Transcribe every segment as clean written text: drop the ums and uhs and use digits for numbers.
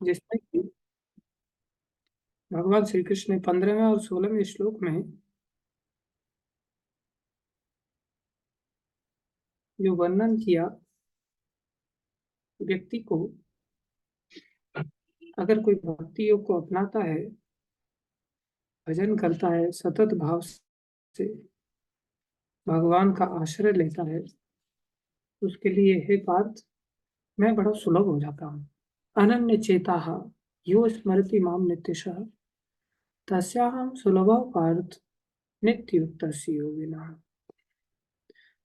जिसमें कि भगवान श्री कृष्ण ने 15वें और 16वें श्लोक में जो वर्णन किया, व्यक्ति को अगर कोई भक्ति योग को अपनाता है, भजन करता है, सतत भाव से भगवान का आश्रय लेता है, उसके लिए हे पार्थ, मैं बड़ा सुलभ हो जाता हूँ। अनन्य चेता यो स्मरति माम नित्यशः तस्याहं सुलभः पार्थ नित्य युक्त योगिना।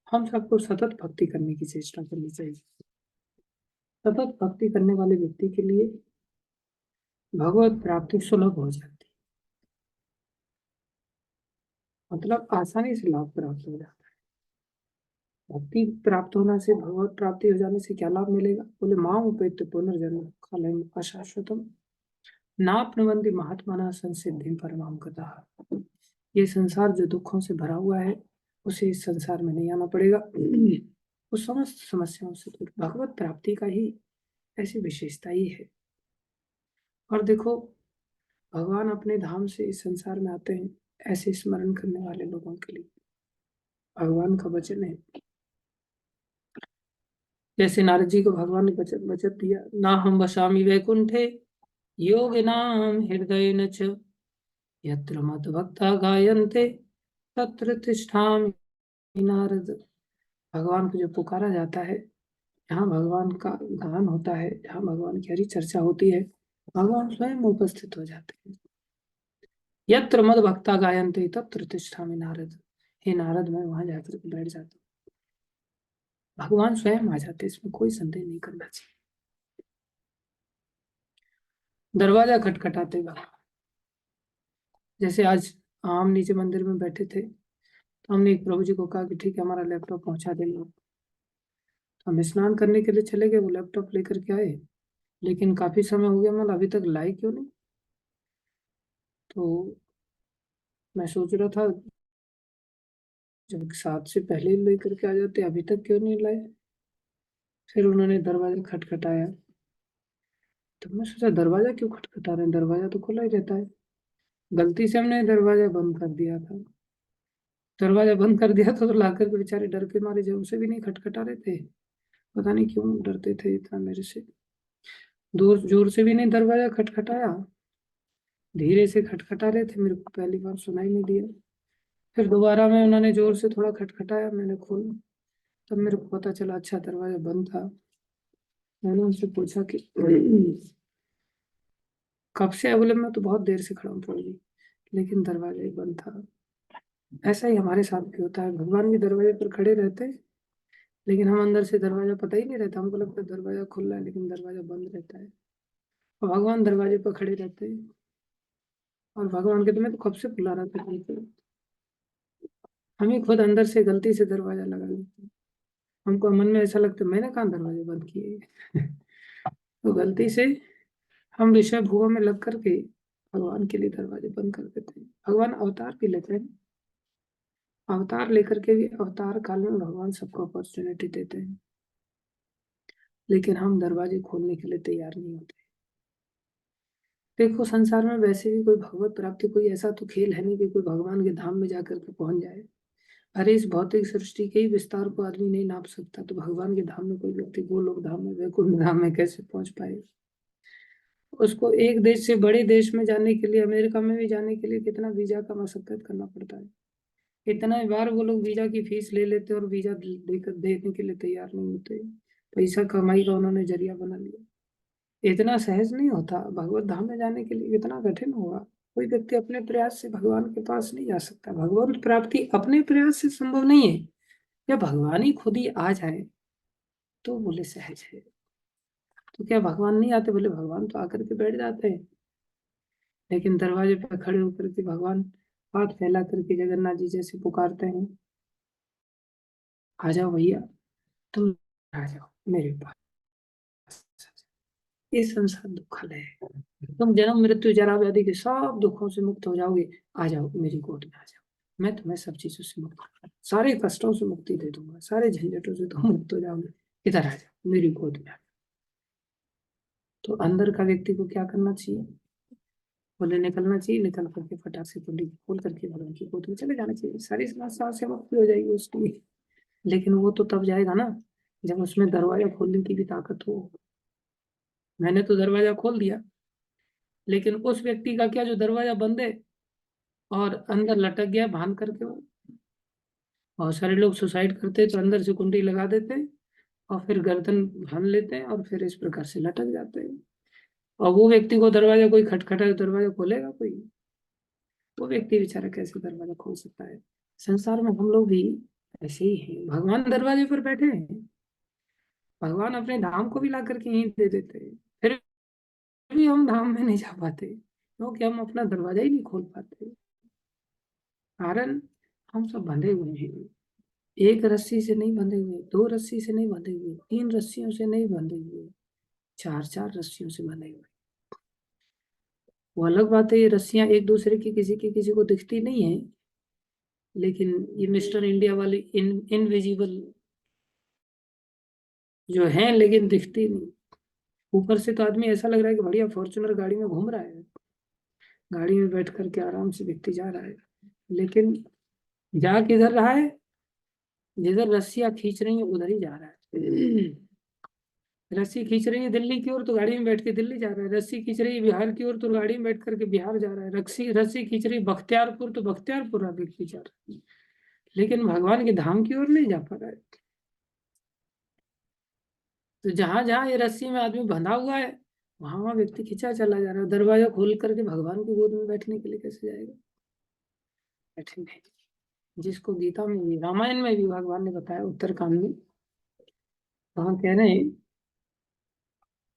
हम सबको सतत भक्ति करने की चेष्टा करनी चाहिए। सतत भक्ति करने वाले व्यक्ति के लिए भगवत प्राप्ति सुलभ हो जाती है, मतलब आसानी से लाभ प्राप्त हो जाता है। भक्ति प्राप्त होने से, भगवत प्राप्ति हो जाने से क्या लाभ मिलेगा? बोले माम उपेत्य पुनर्जन्म कालम अशाश्वतम नाप्नुवन्ति महात्मना संसिद्धिं परमां गतः। ये संसार जो दुखों से भरा हुआ है, उसे इस संसार में नहीं आना पड़ेगा। उस समस्त समस्याओं से दूर, भगवत प्राप्ति का ही ऐसी विशेषता ही है। और देखो, भगवान अपने धाम से इस संसार में आते हैं ऐसे स्मरण करने वाले लोगों के लिए। भगवान का वचन है, जैसे नारद जी को भगवान ने वचन दिया, ना हम वसामि वैकुंठे योगिनाम हृदयेन च यत्र मद्भक्ता गायन्ते तत्र तिष्ठामि नारद। भगवान को जो पुकारा जाता है, जहाँ भगवान का गान होता है, जहाँ भगवान की हरी चर्चा होती है, भगवान स्वयं उपस्थित हो जाते हैं। यत्र मद भक्ता गायन्ते तत्र तिष्ठामि नारद। हे नारद, मैं वहां जाकर बैठ जाता हूँ। भगवान स्वयं आ जाते, इसमें कोई संदेह नहीं करना चाहिए। दरवाजा खटखटाते वक्त, जैसे आज हम नीचे मंदिर में बैठे थे, तो हमने एक प्रभु जी को कहा कि ठीक है, हमारा लैपटॉप पहुंचा देंगे। तो हम स्नान करने के लिए चले गए, वो लैपटॉप लेकर के आए, लेकिन काफी समय हो गया, मतलब अभी तक लाए क्यों नहीं? तो मैं सोच रहा था, जब 7 से पहले ही लेकर के आ जाते, अभी तक क्यों नहीं लाए? फिर उन्होंने दरवाजा खटखटाया, तो मैं सोचा दरवाजा क्यों खटखटा रहे हैं, दरवाजा तो खुला ही रहता है। गलती से हमने दरवाजा बंद कर दिया था। दरवाजा बंद कर दिया तो लाकर के बेचारे डर के मारे जोर से भी नहीं खटखटा रहे थे। पता नहीं क्यों डरते थे इतना मेरे से। दूर जोर से भी नहीं दरवाजा खटखटाया, धीरे से खटखटा रहे थे, मेरे को पहली बार सुनाई नहीं दिया। फिर दोबारा में उन्होंने जोर से थोड़ा खटखटाया, मैंने खोला, तब मेरे को पता चला अच्छा दरवाजा बंद था। मैंने उनसे पूछा कि कब से है? बोले मैं तो बहुत देर से खड़ा हूँ प्रभु जी, लेकिन दरवाजा ही बंद था। ऐसा ही हमारे साथ भी होता है, भगवान भी दरवाजे पर खड़े रहते हैं, लेकिन हम अंदर से दरवाजा पता ही नहीं रहता, हमको लगता है दरवाजा खुला है, लेकिन दरवाजा बंद रहता है। और भगवान दरवाजे पर खड़े रहते हैं, और भगवान कहते मैं तो कब से बुला रहा था तुमको। हम ही खुद अंदर से गलती से दरवाजा लगा लेते हैं। हमको मन में ऐसा लगता है मैंने कहाँ दरवाजे बंद किए। तो गलती से हम विषय भूगों में लग करके भगवान के लिए दरवाजे बंद कर देते हैं। भगवान अवतार भी लेते हैं, अवतार लेकर के भी अवतार काल में भगवान सबको अपॉर्चुनिटी देते हैं, लेकिन हम दरवाजे खोलने के लिए तैयार नहीं होते। देखो, संसार में वैसे भी कोई भगवत प्राप्ति, कोई ऐसा तो खेल है नहीं कि कोई भगवान के धाम में जाकर के पहुंच जाए। अरे इस भौतिक सृष्टि के ही विस्तार को आदमी नहीं नाप सकता, तो भगवान के धाम में कोई व्यक्ति गोलोक धाम में, वैकुंठ धाम में कैसे पहुंच पाए? उसको एक देश से बड़े देश में जाने के लिए, अमेरिका में भी जाने के लिए कितना वीजा का मशक्कत करना पड़ता है। इतना बार वो लोग वीजा की फीस ले लेते और वीजा देकर देने के लिए तैयार नहीं होते। पैसा कमाई का उन्होंने जरिया बना लिया। इतना सहज नहीं होता भगवत धाम में जाने के लिए, इतना कठिन होगा। कोई व्यक्ति अपने प्रयास से भगवान के पास नहीं जा सकता। भगवान प्राप्ति अपने प्रयास से संभव नहीं है। या भगवान ही खुद ही आ जाए तो बोले सहज है। तो क्या भगवान नहीं आते? बोले भगवान तो आकर के बैठ जाते हैं, लेकिन दरवाजे पर खड़े होकर के भगवान हाथ फैला करके जगन्नाथ जी जैसे पुकारते हैं, आ जाओ भैया, तुम आ जाओ मेरे पास। ये संसार दुखल है, तुम जन्म मृत्यु जरा व्याधि के सब दुखों से मुक्त हो जाओगे। आ जाओ मेरी गोद में आ जाओ, मैं तुम्हें सब चीजों से मुक्त कर, सारे कष्टों से मुक्ति दे दूंगा, सारे झंझटों से तुम मुक्त हो जाओगे। इधर आ जाओ मेरी गोद में। तो अंदर का व्यक्ति को क्या करना चाहिए? बोले निकलना चाहिए, निकल करके फटाक से कुंडी खोल करके भगवान की गोद में चले जाना चाहिए, सारी समस्या से मुक्ति हो जाएगी उसकी। लेकिन वो तो तब जाएगा ना जब उसमें दरवाजा खोलने की भी ताकत हो। मैंने तो दरवाजा खोल दिया, लेकिन उस व्यक्ति का क्या जो दरवाजा बंद है और अंदर लटक गया बांध करके वो। बहुत सारे लोग सुसाइड करते हैं तो अंदर से कुंडी लगा देते हैं और फिर गर्दन बांध लेते हैं और फिर इस प्रकार से लटक जाते हैं। और वो व्यक्ति को दरवाजा कोई खटखटा तो दरवाजा खोलेगा कोई? वो व्यक्ति बेचारा कैसे दरवाजा खोल सकता है? संसार में हम लोग भी ऐसे ही हैं। भगवान दरवाजे पर बैठे हैं, भगवान अपने धाम को भी ला करके यहीं दे देते हैं, फिर भी हम धाम में नहीं जा पाते क्योंकि हम अपना दरवाजा ही नहीं खोल पाते। कारण हम सब बंधे हुए हैं। एक रस्सी से नहीं बंधे हुए, दो रस्सी से नहीं बंधे हुए, तीन रस्सियों से नहीं बंधे हुए, चार चार रस्सियों से बंधे हुए। वो अलग बात है, ये रस्सियां एक दूसरे की किसी को दिखती नहीं है, लेकिन ये मिस्टर इंडिया वाली इनविजिबल जो है, लेकिन दिखती नहीं। ऊपर से तो आदमी ऐसा लग रहा है कि बढ़िया फॉर्च्यूनर गाड़ी में घूम रहा है, गाड़ी में बैठ करके आराम से व्यक्ति जा रहा है, लेकिन जा किधर रहा है? जिधर रस्सियां खींच रही है उधर ही जा रहा है। रस्सी खींच रही है दिल्ली की ओर तो गाड़ी में बैठ के दिल्ली जा रहा है, रस्सी खींच रही है बिहार की ओर तो गाड़ी में बैठ करके बिहार जा रहा है, रस्सी रस्सी खींच रही है बख्तियारपुर तो बख्तियारपुर व्यक्ति जा रहा है, लेकिन भगवान के धाम की ओर नहीं जा पा रहा है। तो जहां जहां ये रस्सी में आदमी बंधा हुआ है वहां वहां व्यक्ति खींचा चला जा रहा है। दरवाजा खोल करके भगवान की गोद में बैठने के लिए कैसे जाएगा? बैठेंगे। जिसको गीता में भी रामायण में भी भगवान ने बताया उत्तरकांड में, वहां कह रहे हैं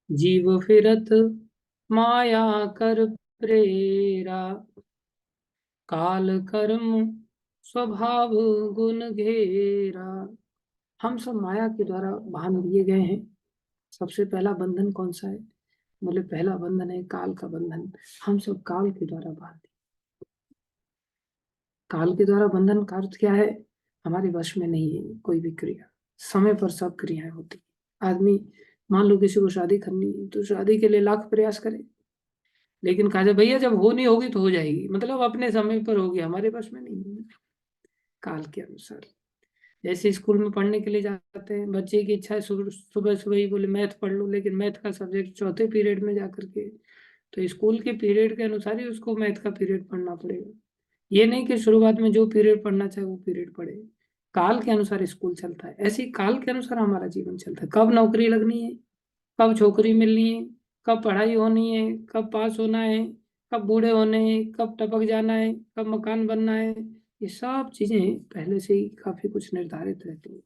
जीव फिरत माया कर प्रेरा, काल कर्म स्वभाव गुण घेरा। हम सब माया के द्वारा बांध दिए गए हैं। सबसे पहला बंधन कौन सा है? बोले पहला बंधन है काल का बंधन। हम सब काल के द्वारा बांध। काल के द्वारा बंधन का अर्थ क्या है? हमारे वश में नहीं है कोई भी क्रिया, समय पर सब क्रियाएं होती। आदमी मान लो किसी को शादी करनी है तो शादी के लिए लाख प्रयास करे, लेकिन कहा जाए भैया जब हो नहीं होगी तो हो जाएगी, मतलब अपने समय पर होगी, हमारे पास में नहीं है। काल के अनुसार जैसे स्कूल में पढ़ने के लिए जाते हैं, बच्चे की इच्छा है सुबह सुबह सुबह ही बोले मैथ पढ़ लो, लेकिन मैथ का सब्जेक्ट चौथे पीरियड में जा करके, तो स्कूल के पीरियड के अनुसार ही उसको मैथ का पीरियड पढ़ना पड़ेगा। ये नहीं कि शुरुआत में जो पीरियड पढ़ना चाहे वो पीरियड पढ़े। काल के अनुसार स्कूल चलता है, ऐसे ही काल के अनुसार हमारा जीवन चलता है। कब नौकरी लगनी है, कब छोकरी मिलनी है, कब पढ़ाई होनी है, कब पास होना है, कब बूढ़े होने हैं, कब टपक जाना है, कब मकान बनना है, ये सब चीजें पहले से ही काफी कुछ निर्धारित रहती है।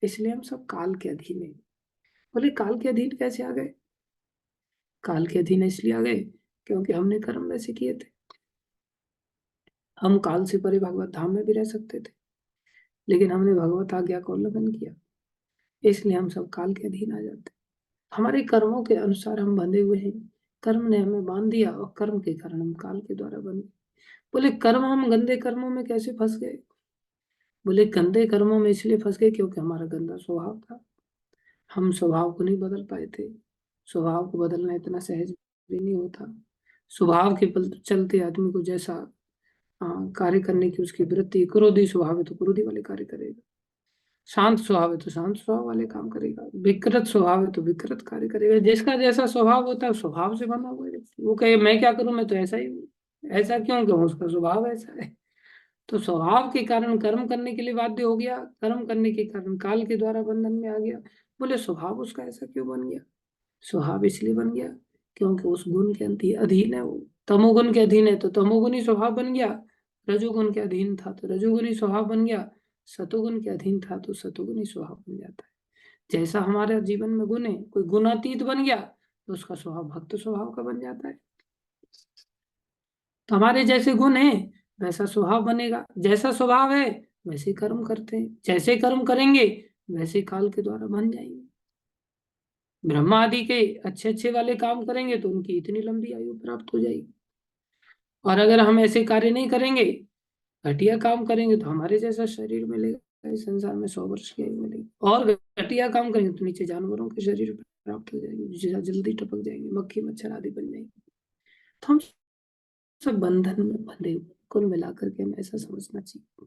इसलिए हम सब काल के अधीन है। बोले काल के अधीन कैसे आ गए? काल के अधीन इसलिए आ गए क्योंकि हमने कर्म वैसे किए थे। हम काल से परे भगवत धाम में भी रह सकते थे, लेकिन हमने भगवत आज्ञा का उल्लंघन किया, इसलिए हम सब काल के अधीन आ जाते। हमारे कर्मों के अनुसार हम बंधे हुए हैं। कर्म ने हमें बांध दिया और कर्म के कारण हम काल के द्वारा बंधे। बोले कर्म, हम गंदे कर्मों में कैसे फंस गए? बोले गंदे कर्मों में इसलिए फंस गए क्योंकि हमारा गंदा स्वभाव था। हम स्वभाव को नहीं बदल पाए थे। स्वभाव को बदलना इतना सहज भी नहीं होता। स्वभाव के चलते आदमी को जैसा कार्य करने की उसकी वृत्ति, क्रोधी स्वभाव है तो क्रोधी वाले कार्य करेगा, शांत स्वभाव है तो शांत स्वभाव वाले काम करेगा, विकृत स्वभाव है तो विकृत कार्य करेगा। जिसका जैसा स्वभाव होता है स्वभाव से बना हुआ है। वो कहे मैं क्या करूं, मैं तो ऐसा ही हूँ। ऐसा क्यों? क्यों उसका स्वभाव ऐसा है। तो स्वभाव के कारण कर्म करने के लिए बाध्य हो गया, कर्म करने के कारण काल के द्वारा बंधन में आ गया। बोले स्वभाव उसका ऐसा क्यों बन गया? स्वभाव इसलिए बन गया क्योंकि उस गुण के अधीन है वो। तमोगुण के अधीन है तो तमोगुणी स्वभाव बन गया। रजोगुण के अधीन था तो रजोगुणी स्वभाव बन गया। सतोगुण के अधीन था तो सतोगुणी स्वभाव बन जाता है। जैसा हमारे जीवन में गुण है, कोई गुणातीत बन गया तो उसका स्वभाव भक्त स्वभाव का बन जाता है। तो हमारे जैसे गुण है वैसा स्वभाव बनेगा, जैसा स्वभाव है वैसे कर्म करते हैं, जैसे कर्म करेंगे वैसे काल के द्वारा बन जाएंगे। ब्रह्मा आदि के अच्छे अच्छे वाले काम करेंगे तो उनकी इतनी लंबी आयु प्राप्त हो जाएगी, और अगर हम ऐसे कार्य नहीं करेंगे, घटिया काम करेंगे तो हमारे जैसा शरीर मिलेगा इस संसार में 100 वर्ष की आयु मिलेगी, और घटिया काम करेंगे तो नीचे जानवरों के शरीर प्राप्त हो जाएंगे, जल्दी टपक जाएंगे, मक्खी मच्छर आदि बन जाएंगे। तो हम सब बंधन में बंधे हुए, कुल मिलाकर के हमें ऐसा समझना चाहिए।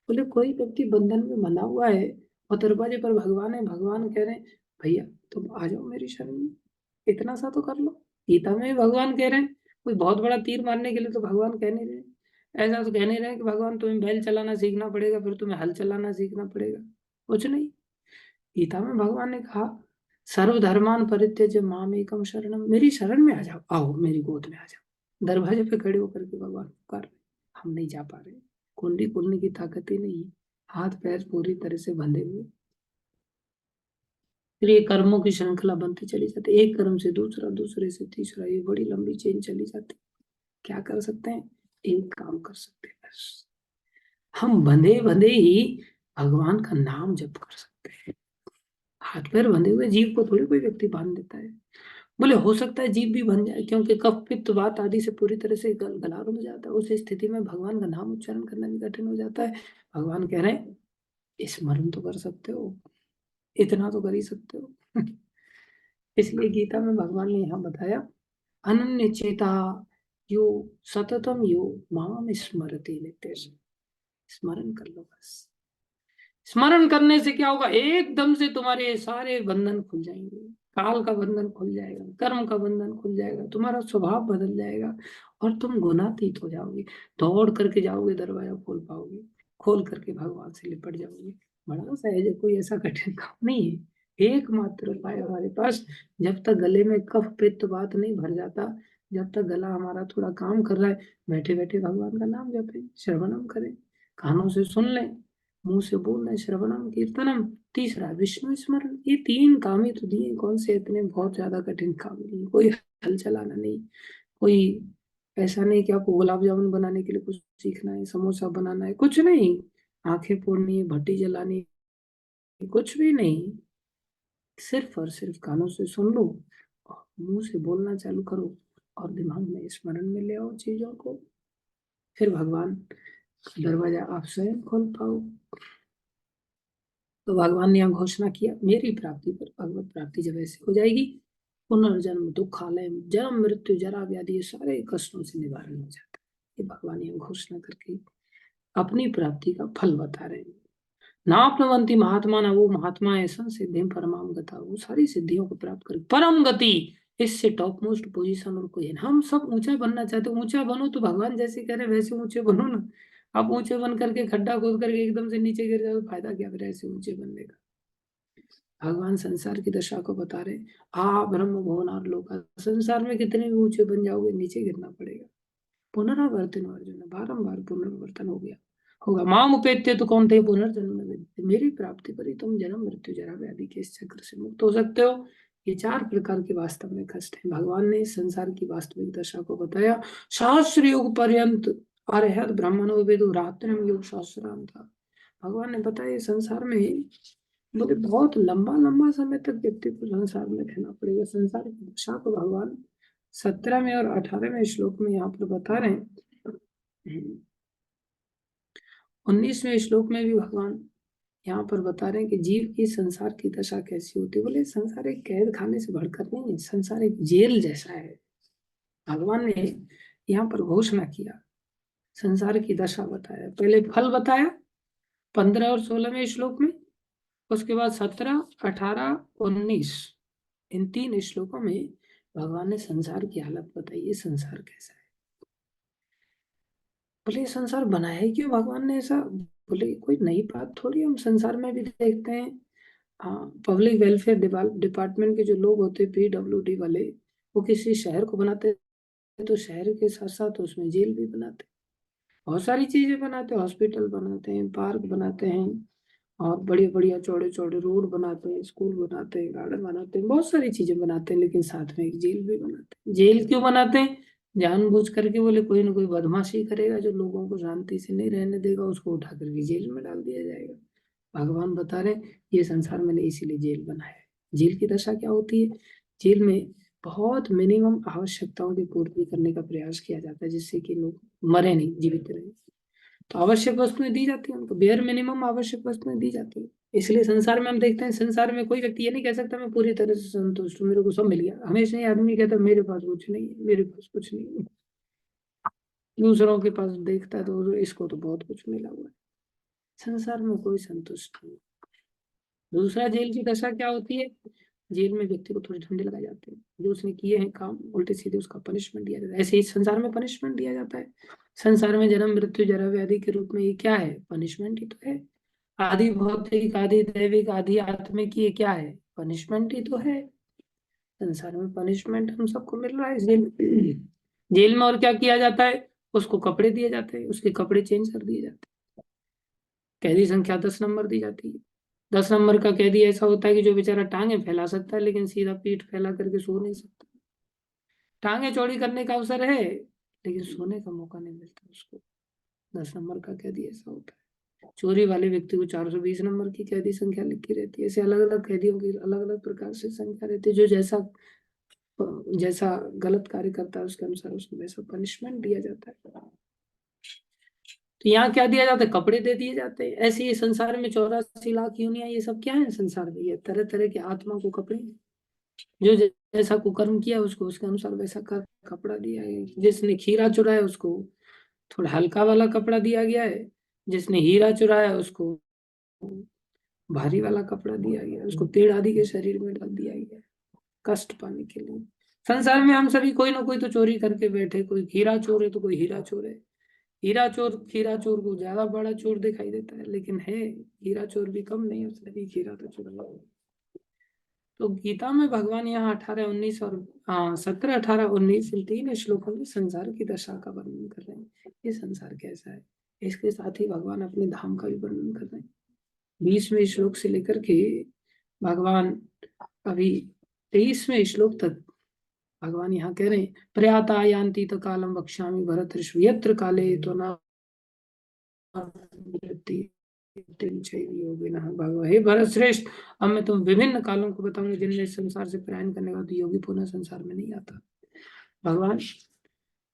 बोले कोई व्यक्ति बंधन में बंधा हुआ है और दरवाजे पर भगवान है, भगवान कह रहे हैं भैया तुम आ जाओ मेरी शरण में, इतना सा तो कर लो। गीता में भी भगवान कह रहे हैं, कोई बहुत बड़ा तीर मारने के लिए तो भगवान कह नहीं रहे, ऐसा तो कह नहीं रहे कि भगवान तुम्हें बैल चलाना सीखना पड़ेगा, फिर तुम्हें हल चलाना सीखना पड़ेगा, कुछ नहीं। गीता में भगवान ने कहा सर्वधर्मान परित्यज्य माम एकम शरणम, मेरी शरण में आ जाओ, आओ मेरी गोद में आ जाओ। दरवाजे पे खड़े होकर के भगवान पुकार रहे, हम नहीं जा पा रहे, कुंडी खोलने की ताकत ही नहीं है, हाथ पैर पूरी तरह से बंधे हुए। फिर ये कर्मों की श्रृंखला बनती चली जाती, एक कर्म से दूसरा, दूसरे से तीसरा, ये बड़ी लंबी चेन चली जाती। क्या कर सकते हैं, एक काम कर सकते हैं बस, हम बंधे बंधे ही भगवान का नाम जप कर सकते हैं। हाथ पैर बंधे हुए जीव को थोड़ी कोई व्यक्ति बांध देता है। बोले हो सकता है जीव भी बन जाए, क्योंकि कफ पित्त वात आदि से पूरी तरह से गला रुक जाता है, उस स्थिति में भगवान का नाम उच्चारण करना भी कठिन हो जाता है। भगवान कह रहे हैं स्मरण तो कर सकते हो, इतना तो कर ही सकते हो। इसलिए गीता में भगवान ने यहाँ बताया अनन्य चेता यो सततम यो माम स्मरति नित्य, स्मरण कर लो बस। स्मरण करने से क्या होगा, एकदम से तुम्हारे सारे बंधन खुल जाएंगे, काल का बंधन खुल जाएगा, कर्म का बंधन खुल जाएगा, तुम्हारा स्वभाव बदल जाएगा और तुम गुणातीत हो जाओगे, दौड़ करके जाओगे, दरवाजा खोल पाओगे, खोल करके भगवान से लिपट जाओगे। बड़ा सहज है, कोई ऐसा कठिन काम नहीं है, एकमात्र उपाय हमारे पास। जब तक गले में कफ पित्त बात नहीं भर जाता, जब तक गला हमारा थोड़ा काम कर रहा है, बैठे बैठे भगवान का नाम जपें, श्रवणम करें, कानों से सुन लें, मुंह से बोलना, श्रवणम कीर्तनम, तीसरा विष्णु स्मरण। ये तीन काम ही तो दिए, कौन से इतने बहुत ज्यादा कठिन काम नहीं, कोई हल चलाना नहीं, कोई ऐसा नहीं कि आपको गुलाब जामुन बनाने के लिए कुछ सीखना है, समोसा बनाना है, कुछ नहीं, आंखें फोड़नी है, भट्टी जलानी है, कुछ भी नहीं। सिर्फ और सिर्फ कानों से सुन लो और मुंह से बोलना चालू करो और दिमाग में स्मरण में ले आओ चीजों को, फिर भगवान का दरवाजा आप स्वयं खोल पाओ। तो भगवान ने यहाँ घोषणा किया मेरी प्राप्ति पर, भगवत प्राप्ति जब ऐसे हो जाएगी, पुनर्जन्म दुखालय, जन्म मृत्यु जरा व्याधि ये सारे कष्टों से निवारण हो जाता है। ये भगवान यहाँ घोषणा करके अपनी प्राप्ति का फल बता रहे हैं। नाप्नवंती महात्मा ना, वो महात्मा ऐसा सिद्धि परमाम गता, वो सारी सिद्धियों को प्राप्त कर परम गति, इससे टॉप मोस्ट पोजीशन और कोई है। हम सब ऊंचा बनना चाहते, ऊंचा बनो तो भगवान जैसे कह रहे वैसे ऊंचे बनो ना। आप ऊंचे बन करके खड्डा खोद करके एकदम से नीचे गिर जाओ, फायदा क्या फिर ऐसे ऊंचे बनने का। भगवान संसार की दशा को बता रहे, आ ब्रह्म भुवनार लोका, संसार में कितने भी ऊंचे बन जाओगे नीचे गिरना पड़ेगा। पुनरावर्तन अर्जुन, बारंबार पुनरावर्तन हो गया होगा। माम उपेत्य तो कौन थे पुनर्जन्म न विद्यते, मेरी प्राप्ति पर ही तुम जन्म मृत्यु जरा व्याधि के इस चक्र से मुक्त हो सकते हो। ये चार प्रकार के वास्तव में कष्ट है, भगवान ने संसार की वास्तविक दशा को बताया। सहस्र युग पर्यंत अरहत ब्राह्मणो वेदो रात्रिम योग सहस्राम था। भगवान ने बताया संसार में बोले बहुत लंबा लंबा समय तक व्यक्ति को संसार में रहना पड़ेगा। संसार की दशा को भगवान 17वें और 18वें श्लोक में यहाँ पर बता रहे हैं। 19वें श्लोक में भी भगवान यहाँ पर बता रहे हैं कि जीव की संसार की दशा कैसी होती है। बोले संसार एक कैद खाने से बढ़कर नहीं है, संसार एक जेल जैसा है। भगवान ने यहाँ पर घोषणा किया, संसार की दशा बताया, पहले फल बताया 15 और 16वें श्लोक में, उसके बाद 17, 18, 19, इन तीन श्लोकों में भगवान ने संसार की हालत बताई, ये संसार कैसा है। बोले संसार बनाया ही क्यों भगवान ने ऐसा। बोले कोई नई बात थोड़ी, हम संसार में भी देखते हैं। हाँ, पब्लिक वेलफेयर डिपार्टमेंट के जो लोग होते हैं, PWD वाले, वो किसी शहर को बनाते हैं तो शहर के साथ साथ उसमें जेल भी बनाते हैं, बहुत सारी चीजें बनाते हैं, हॉस्पिटल बनाते हैं, पार्क बनाते हैं, और बढ़िया बढ़िया चौड़े चौड़े रोड बनाते हैं, स्कूल बनाते हैं, गार्डन बनाते हैं, बहुत सारी चीजें बनाते हैं, लेकिन साथ में एक जेल भी बनाते हैं। जेल क्यों बनाते हैं, जानबूझ करके। बोले कोई ना कोई बदमाशी करेगा जो लोगों को शांति से नहीं रहने देगा, उसको उठा करके जेल में डाल दिया जाएगा। भगवान बता रहे ये संसार मैंने इसीलिए जेल बनाया है। जेल की दशा क्या होती है, जेल में बहुत मिनिमम आवश्यकताओं की पूर्ति करने का प्रयास किया जाता है, जिससे कि लोग मरे नहीं, जीवित रहे। तो आवश्यक वस्तुएं दी जाती है उनको, बेयर मिनिमम आवश्यक वस्तुएं दी जाती है। इसलिए संसार में हम देखते हैं, संसार में कोई व्यक्ति ये नहीं कह सकता मैं पूरी तरह से संतुष्ट हूँ, मेरे को सब मिल गया। हमेशा ही आदमी कहता मेरे पास कुछ नहीं है, मेरे पास कुछ नहीं है। दूसरों के पास देखता है तो इसको तो बहुत कुछ मिला हुआ है। संसार में कोई संतुष्ट नहीं। दूसरा, जेल की दशा क्या होती है? जेल में व्यक्ति को थोड़े डंडे लगाए जाते हैं, जो उसने किए हैं काम उल्टे सीधे उसका पनिशमेंट दिया जाता है। ऐसे ही संसार में पनिशमेंट दिया जाता है। संसार में जन्म मृत्यु जरा व्याधि के रूप में ये क्या है? पनिशमेंट ही तो है। आदि भौतिक, आदि दैविक, आदि आत्मिक, ये क्या है? पनिशमेंट ही तो है। संसार में पनिशमेंट हम सबको मिल रहा है जेल में। जेल में और क्या किया जाता है? उसको कपड़े दिए जाते हैं, उसके कपड़े चेंज कर दिए जाते हैं। कैदी संख्या 10 नंबर दी जाती है। 10 नंबर का कैदी ऐसा होता है कि जो बेचारा टांगे फैला सकता है लेकिन सीधा पीठ फैला करके सो नहीं सकता। टांगे चौड़ी करने का अवसर है लेकिन सोने का मौका नहीं मिलता उसको। 10 नंबर का कैदी ऐसा होता है। चोरी वाले व्यक्ति को 420 नंबर की कैदी संख्या लिखी रहती है। ऐसे अलग अलग कैदियों की अलग अलग प्रकार से संख्या रहती है। जो जैसा जैसा गलत कार्य करता है उसके अनुसार उसको वैसा पनिशमेंट दिया जाता है। तो यहाँ क्या दिया जाता है? कपड़े दे दिए जाते हैं। ऐसे ही संसार में 84 लाख यूनिया, ये सब क्या है संसार में? ये तरह तरह के आत्मा को कपड़े। जो जैसा कुकर्म किया उसको उसके अनुसार वैसा कर कपड़ा दिया है। जिसने खीरा चुराया उसको थोड़ा हल्का वाला कपड़ा दिया गया है। जिसने हीरा चुराया उसको भारी वाला कपड़ा दिया गया है। उसको पेड़ आदि के शरीर में डाल दिया गया है कष्ट पाने के लिए। संसार में हम सभी कोई ना कोई तो चोरी करके बैठे। कोई खीरा चोर है तो कोई हीरा चोर है। हीरा चोर खीरा चोर को ज्यादा बड़ा चोर दिखाई देता है लेकिन है हीरा चोर भी कम नहीं है, उसने भी खीरा तो चुराया। तो गीता में भगवान यहाँ 18, 19 और 17, 18, 19 इन 3 श्लोकों में संसार की दशा का वर्णन कर रहे हैं। ये संसार कैसा है, इसके साथ ही भगवान अपने धाम का भी वर्णन कर रहे हैं। 20वें श्लोक से लेकर के भगवान अभी 23वें श्लोक तक भगवान यहाँ कह रहे हैं, प्रयाता यान्ति तो कालम वक्ष्यामि भरत ऋषि यत्र काले तो ना हे भरत श्रेष्ठ, अब मैं तुम विभिन्न कालों को बताऊंगा जिनमें संसार से पलायन करने का योगी पुनः संसार में नहीं आता। भगवान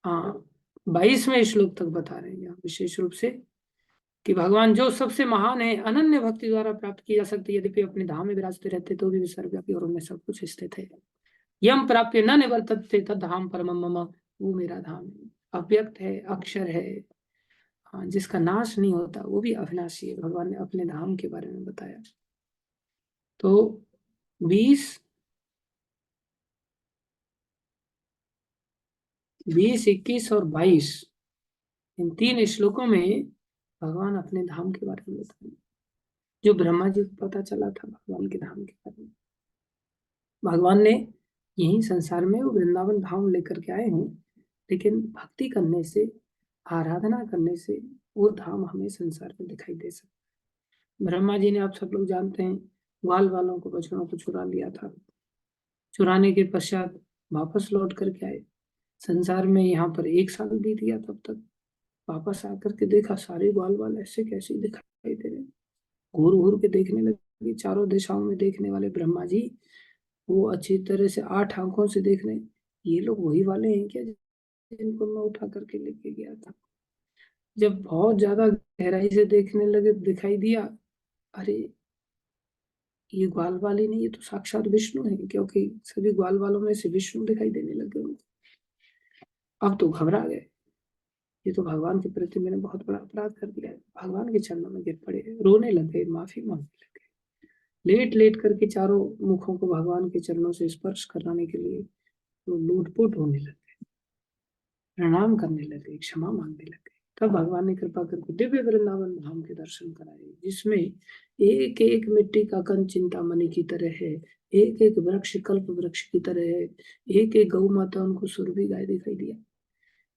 हाँ 22वें श्लोक तक बता रहे हैं यहाँ विशेष रूप से कि भगवान जो सबसे महान है, अनन्य भक्ति द्वारा प्राप्त की जा सकती है। यद्यपि अपने धाम में विराजते रहते तो भी सर्वव्यापी और उनमें सब कुछ स्थित है। यम प्राप्य न निवर्तते तद धाम परमम मम, वो मेरा धाम है। अव्यक्त है, अक्षर है, हाँ, जिसका नाश नहीं होता, वो भी अविनाशी है। भगवान ने अपने धाम के बारे में बताया। तो 20, 20, 21 और 22 इन 3 श्लोकों में भगवान अपने धाम के बारे में बताए। जो ब्रह्मा जी को पता चला था भगवान के धाम के बारे में, भगवान ने यही संसार में वो वृंदावन धाम लेकर के आए हैं। लेकिन भक्ति करने से, आराधना करने से वो धाम हमें संसार में दिखाई दे सकता। ब्रह्मा जी ने, आप सब लोग जानते हैं, ग्वाल वालों को, बछड़ों को चुरा लिया था। चुराने के पश्चात वापस लौट करके आए संसार में। यहाँ पर 1 साल बीत गया। तब तक वापस आकर के देखा सारे ग्वाल वाल ऐसे कैसे दिखाई दे रहे। घूर घूर के देखने लगे, चारों दिशाओं में देखने वाले ब्रह्मा जी वो अच्छी तरह से 8 आंखों से देख रहे, ये लोग वही वाले हैं क्या जिनको मैं उठा करके लेके गया था। जब बहुत ज्यादा गहराई से देखने लगे, दिखाई दिया, अरे ये ग्वाल वाले नहीं, ये तो साक्षात विष्णु है। क्योंकि सभी ग्वाल वालों में से विष्णु दिखाई देने लगे उनको। अब तो घबरा गए, ये तो भगवान के प्रति मैंने बहुत बड़ा अपराध कर दिया है। भगवान के चरणों में गिर पड़े, रोने लगे, माफी मांगने लगे। लेट लेट करके चारों मुखों को भगवान के चरणों से स्पर्श कराने के लिए वो लूटपुट होने लगे, प्रणाम करने लगे, क्षमा मांगने लगे। तब भगवान ने कृपा करके दिव्य वृंदावन धाम के दर्शन कराए, जिसमें एक एक मिट्टी का कण चिंतामणि की तरह है, एक एक वृक्ष कल्प वृक्ष की तरह है, एक एक गौ माता उनको सुरभि गाय दिखाई दिया।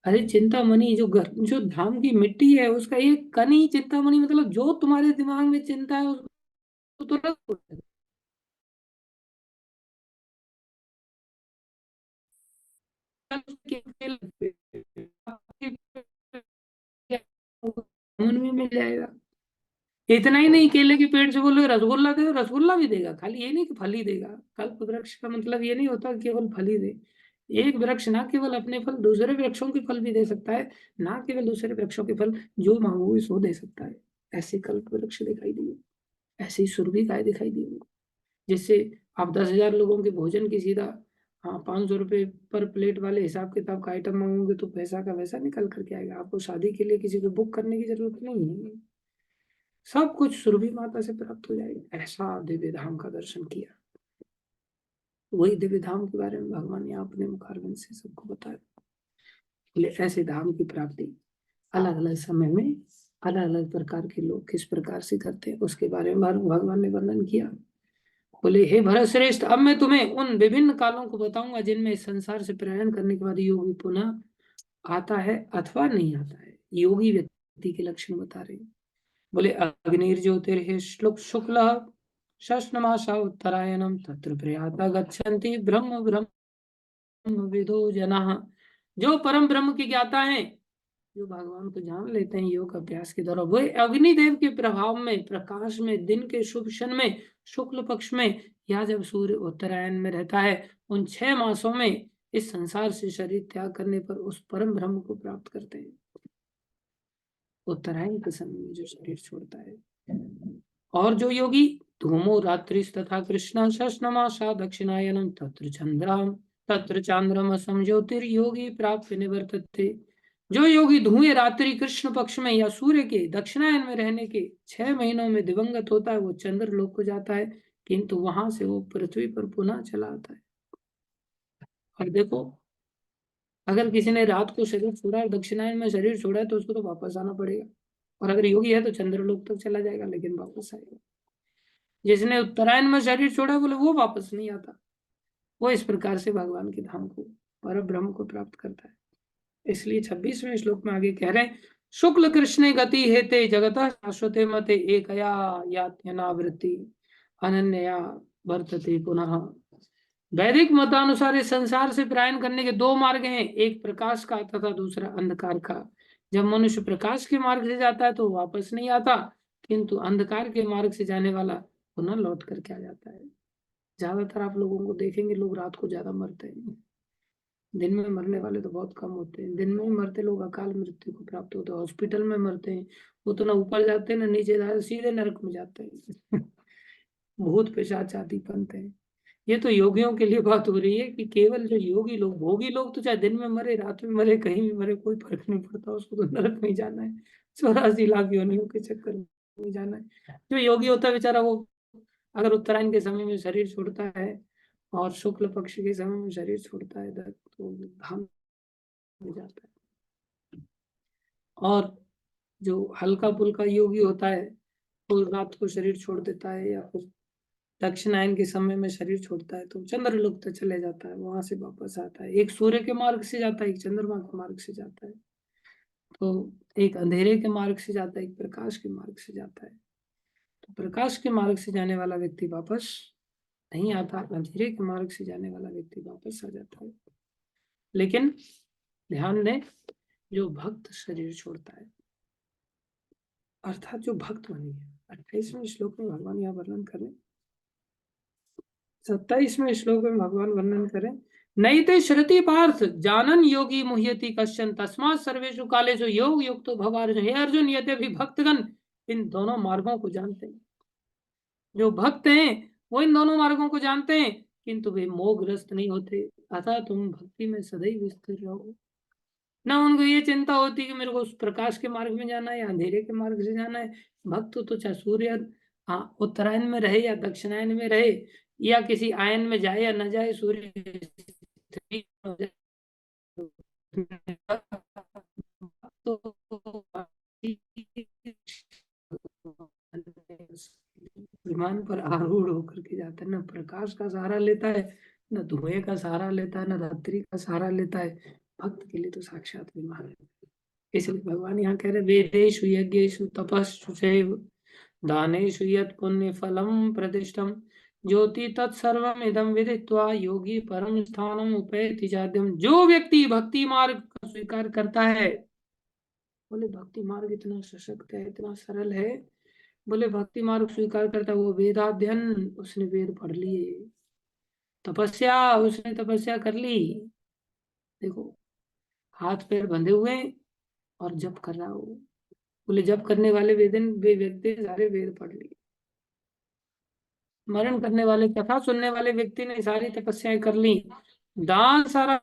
अरे चिंतामणि जो धाम की मिट्टी है उसका एक कण ही चिंतामणि, मतलब जो तुम्हारे दिमाग में चिंता है उसको तुरंत में मिल जाएगा। इतना ही नहीं, केले के पेड़ से बोले रसगुल्ला दे, रसगुल्ला भी देगा। खाली ये नहीं कि फल ही देगा। कल्प वृक्ष का मतलब ये नहीं होता कि केवल फल ही दे। एक वृक्ष ना केवल अपने फल, दूसरे वृक्षों के फल भी दे सकता है। ना केवल दूसरे वृक्षों के फल, जो मांगो सो दे सकता है। ऐसे कल्प वृक्ष दिखाई दिए। ऐसी सुरभि काय दिखाई दी उनको, जिससे आप 10,000 लोगों के भोजन की सीधा 500 रुपये पर प्लेट वाले हिसाब किताब का आइटम मांगोगे तो पैसा का वैसा निकल करके आएगा। आपको शादी के लिए किसी को बुक करने की जरूरत नहीं है, सब कुछ सुरभि माता से प्राप्त हो जाएगा। ऐसा दिव्य धाम का दर्शन किया। वही दिव्य धाम के बारे में भगवान ने अपने मुखारविंद से सबको बताया। बोले ऐसे धाम की प्राप्ति अलग अलग समय में अलग अलग प्रकार के लोग किस प्रकार से करते हैं, उसके बारे में भगवान ने वर्णन किया। बोले हे भरत श्रेष्ठ, अब मैं तुम्हें उन विभिन्न कालों को बताऊंगा जिनमें इस संसार से प्रयाण करने के बाद योगी पुनः आता है अथवा नहीं आता है। योगी व्यक्ति के लक्षण बता रहे हैं। बोले अग्निर्ज्योतिर्हि श्लोक शुक्ल शश्नमासा उत्तरायणम तत्र प्रयाता गच्छन्ति ब्रह्म ब्रह्म विदो जना। जो परम ब्रह्म की ज्ञाता है, जो भगवान को जान लेते हैं योग अभ्यास के द्वारा, वह अग्निदेव के प्रभाव में प्रकाश में दिन के शुभ क्षण में शुक्ल पक्ष में या जब सूर्य उत्तरायण में रहता है, उन 6 मासों में इस संसार से शरीर त्याग करने पर उस परम ब्रह्म को प्राप्त करते हैं। उत्तरायण के समय में जो शरीर छोड़ता है। और जो योगी धूमो रात्रि तथा कृष्ण शशनमासा दक्षिणायनम तत्र चांद्रम असम ज्योतिर्योगी प्राप्त निवर्तते। जो योगी धुएं रात्रि कृष्ण पक्ष में या सूर्य के दक्षिणायन में रहने के 6 महीनों में दिवंगत होता है, वो चंद्र लोक को जाता है, किंतु वहां से वो पृथ्वी पर पुनः चला आता है। और देखो, अगर किसी ने रात को शरीर छोड़ा और दक्षिणायन में शरीर छोड़ा है तो उसको तो वापस आना पड़ेगा। और अगर योगी है तो चंद्रलोक तक चला जाएगा, लेकिन वापस आएगा। जिसने उत्तरायण में शरीर छोड़ा बोले वो वापस नहीं आता। वो इस प्रकार से भगवान के धाम को पर ब्रह्म को प्राप्त करता है। इसलिए 26वें श्लोक में आगे कह रहे हैं, शुक्ल कृष्ण गति हेते जगत शाश्वते मते एकया यात्यनावृत्ति अनन्या वर्तते पुनः। वैदिक मतानुसार इस संसार से पलायन करने के 2 मार्ग हैं, एक प्रकाश का तथा दूसरा अंधकार का। जब मनुष्य प्रकाश के मार्ग से जाता है तो वापस नहीं आता, किंतु अंधकार के मार्ग से जाने वाला पुनः लौट करके आ जाता है। ज्यादातर आप लोगों को देखेंगे लोग रात को ज्यादा मरते हैं, दिन में मरने वाले तो बहुत कम होते हैं। दिन में ही मरते लोग अकाल मृत्यु को प्राप्त होते हैं, हॉस्पिटल में मरते हैं, वो तो ना ऊपर जाते हैं ना नीचे जाते, सीधे नरक में जाते हैं। भूत पिशाच आदि बनते हैं। ये तो योगियों के लिए बात हो रही है कि केवल जो योगी लोग, भोगी लोग तो चाहे दिन में मरे रात में मरे कहीं भी मरे कोई फर्क नहीं पड़ता, उसको तो नरक में ही जाना है, 84 लाख योनियों के चक्कर में जाना है। जो योगी होता है बेचारा, वो अगर उत्तरायण के समय में शरीर छोड़ता है और शुक्ल पक्ष के समय में शरीर छोड़ता है तो धाम में जाता है। और जो हल्का फुल्का योगी होता है वो रात को शरीर छोड़ देता है या फिर दक्षिणायन के समय में शरीर छोड़ता है तो चंद्रलोक तक चले जाता है, वहां से वापस आता है। एक सूर्य के मार्ग से जाता है, एक चंद्रमा के मार्ग से जाता है। तो एक अंधेरे के मार्ग से जाता है, एक प्रकाश के मार्ग से जाता है। तो प्रकाश के मार्ग से जाने वाला व्यक्ति वापस नहीं आता, अंधेरे के मार्ग से जाने वाला व्यक्ति वापस आ जाता है। लेकिन ध्यान दें, जो भक्त शरीर छोड़ता है, अर्थात जो भक्त बनी है, 28वें श्लोक में भगवान यहाँ वर्णन करें, 27वें श्लोक में भगवान वर्णन करें, नैते श्रुति पार्थ जानन योगी मुह्यति कश्चन तस्मात् सर्वेषु कालेषु योग युक्तो भव अर्जुन। हे अर्जुन, यद्यपि भक्तगण इन दोनों मार्गों को जानते हैं, जो भक्त हैं वो इन दोनों मार्गों को जानते हैं, किंतु वे मोहग्रस्त नहीं होते। अतः तुम भक्ति में सदैव स्थिर रहो। ना उनको ये चिंता होती कि मेरे को उस प्रकाश के मार्ग में जाना है या अंधेरे के मार्ग से जाना है। भक्त तो चाहे सूर्य उत्तरायण में रहे या दक्षिणायन में रहे या किसी आयन में जाए या न जाए, सूर्य तो विमान पर आरूढ़ होकर के जाता है, ना प्रकाश का सहारा लेता है, न धुएं का सहारा लेता है, न रात्रि का सहारा लेता है। भक्त के लिए तो साक्षात विमान है। इसलिए भगवान यहाँ कह रहे, वेदेषु यज्ञेषु तपस्सु चैव दानेषु यत् पुण्य फलम प्रतिष्ठम ज्योति तत्सर्वम इदम विदित्वा योगी परम स्थानम उपैति चाद्यम। जो व्यक्ति भक्ति मार्ग का स्वीकार करता है, बोले भक्ति मार्ग इतना सशक्त है, इतना सरल है, बोले भक्ति मार्ग स्वीकार करता है, वो वेदाध्ययन, उसने वेद पढ़ लिए, तपस्या, उसने तपस्या कर ली। देखो, हाथ पैर बंधे हुए और जप कर रहा हो। बोले जप करने वाले वे व्यक्ति सारे वेद पढ़ लिए, स्मरण करने वाले, कथा सुनने वाले व्यक्ति ने सारी तपस्याएं कर ली, दान सारा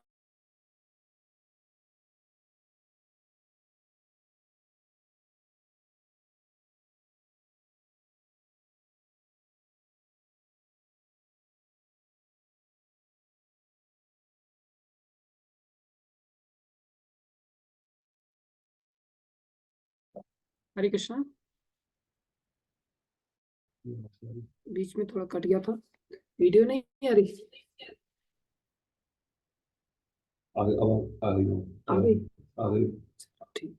हरे कृष्णा। बीच में थोड़ा कट गया था, वीडियो नहीं आ रही। आ गई। ठीक।